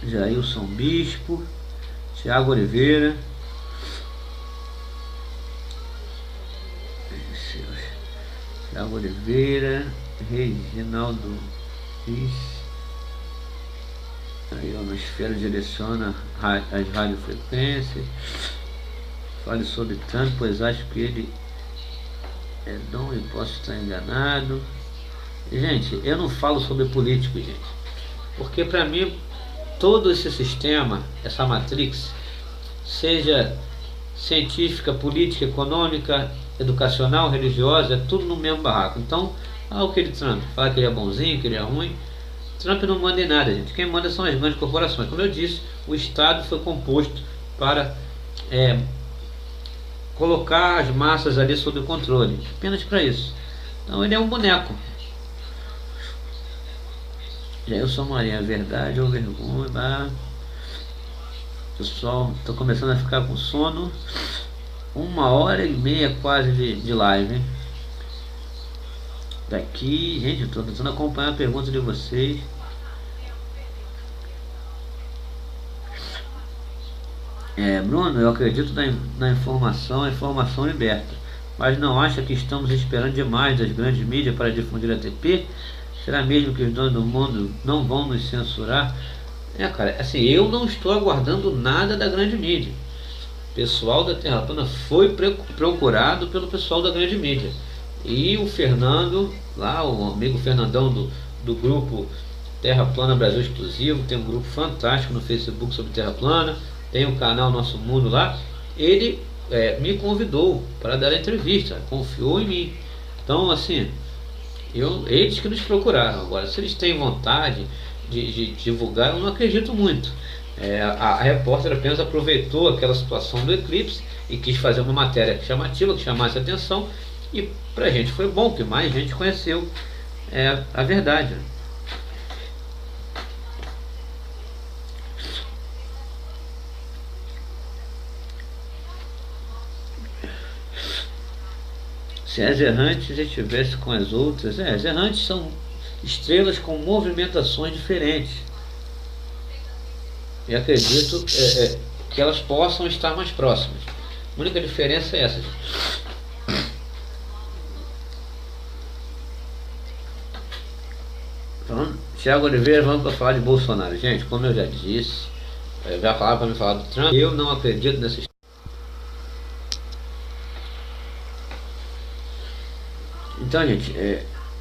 Jailson Bispo, Tiago Oliveira, Tiago Oliveira, Reginaldo Riz. Aí o Nosfera direciona as radiofrequências. Fale sobre Trump, pois acho que ele é dom e posso estar enganado. Gente, eu não falo sobre político, gente, porque para mim todo esse sistema, essa matrix, seja científica, política, econômica, educacional, religiosa, é tudo no mesmo barraco. Então, o que ele Trump fala que ele é bonzinho, que ele é ruim. Trump não manda em nada, gente. Quem manda são as grandes corporações. Como eu disse, o Estado foi composto para colocar as massas ali sob controle, apenas para isso. Então ele é um boneco. Jailson Maria, verdade ou vergonha? Pessoal, estou começando a ficar com sono. 1h30 quase de live, hein? Daqui, gente, estou tentando acompanhar a pergunta de vocês. Bruno, eu acredito na informação, a informação liberta, mas não acha que estamos esperando demais das grandes mídias para difundir a TP? Será mesmo que os donos do mundo não vão nos censurar? Cara, assim, eu não estou aguardando nada da grande mídia. O pessoal da Terra Plana foi procurado pelo pessoal da grande mídia. E o Fernando, lá, o amigo Fernandão do grupo Terra Plana Brasil Exclusivo, tem um grupo fantástico no Facebook sobre Terra Plana, tem o canal Nosso Mundo lá. Ele me convidou para dar a entrevista, confiou em mim. Então, assim, eles que nos procuraram. Agora, se eles têm vontade de divulgar, eu não acredito muito. A repórter apenas aproveitou aquela situação do eclipse e quis fazer uma matéria chamativa, que chamasse a atenção, e pra gente foi bom, que mais gente conheceu a verdade. Se as errantes estivessem com as outras, as errantes são estrelas com movimentações diferentes. E acredito que elas possam estar mais próximas. A única diferença é essa. Então, Tiago Oliveira, vamos para falar de Bolsonaro. Gente, como eu já disse, já falava para me falar do Trump, eu não acredito nessa história. Então, gente,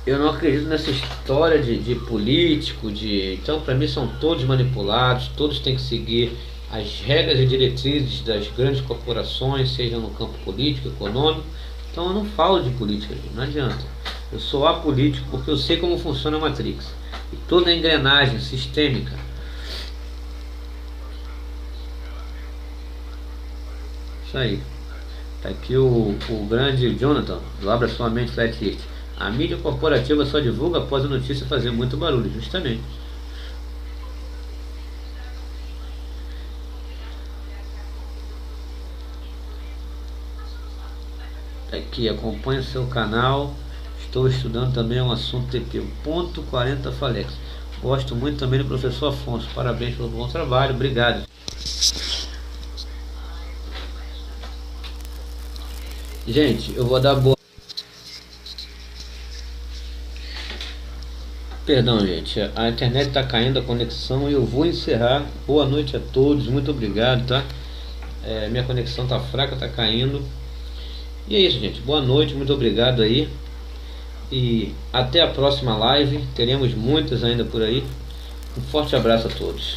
eu não acredito nessa história de político, então para mim são todos manipulados, todos têm que seguir as regras e diretrizes das grandes corporações, seja no campo político, econômico. Então eu não falo de política, gente, não adianta. Eu sou apolítico porque eu sei como funciona a Matrix e toda a engrenagem sistêmica. Isso aí. Tá aqui o grande Jonathan, do Abra Sua Mente Flatlist. A mídia corporativa só divulga após a notícia fazer muito barulho, justamente. Tá aqui, acompanhe o seu canal. Estou estudando também um assunto TP, ponto 40 Falex. Gosto muito também do professor Afonso. Parabéns pelo bom trabalho, obrigado. Gente, eu vou dar boa. Perdão, gente, a internet está caindo a conexão e eu vou encerrar. Boa noite a todos, muito obrigado, tá? Minha conexão tá fraca, tá caindo. E é isso, gente. Boa noite, muito obrigado aí. E até a próxima live. Teremos muitas ainda por aí. Um forte abraço a todos.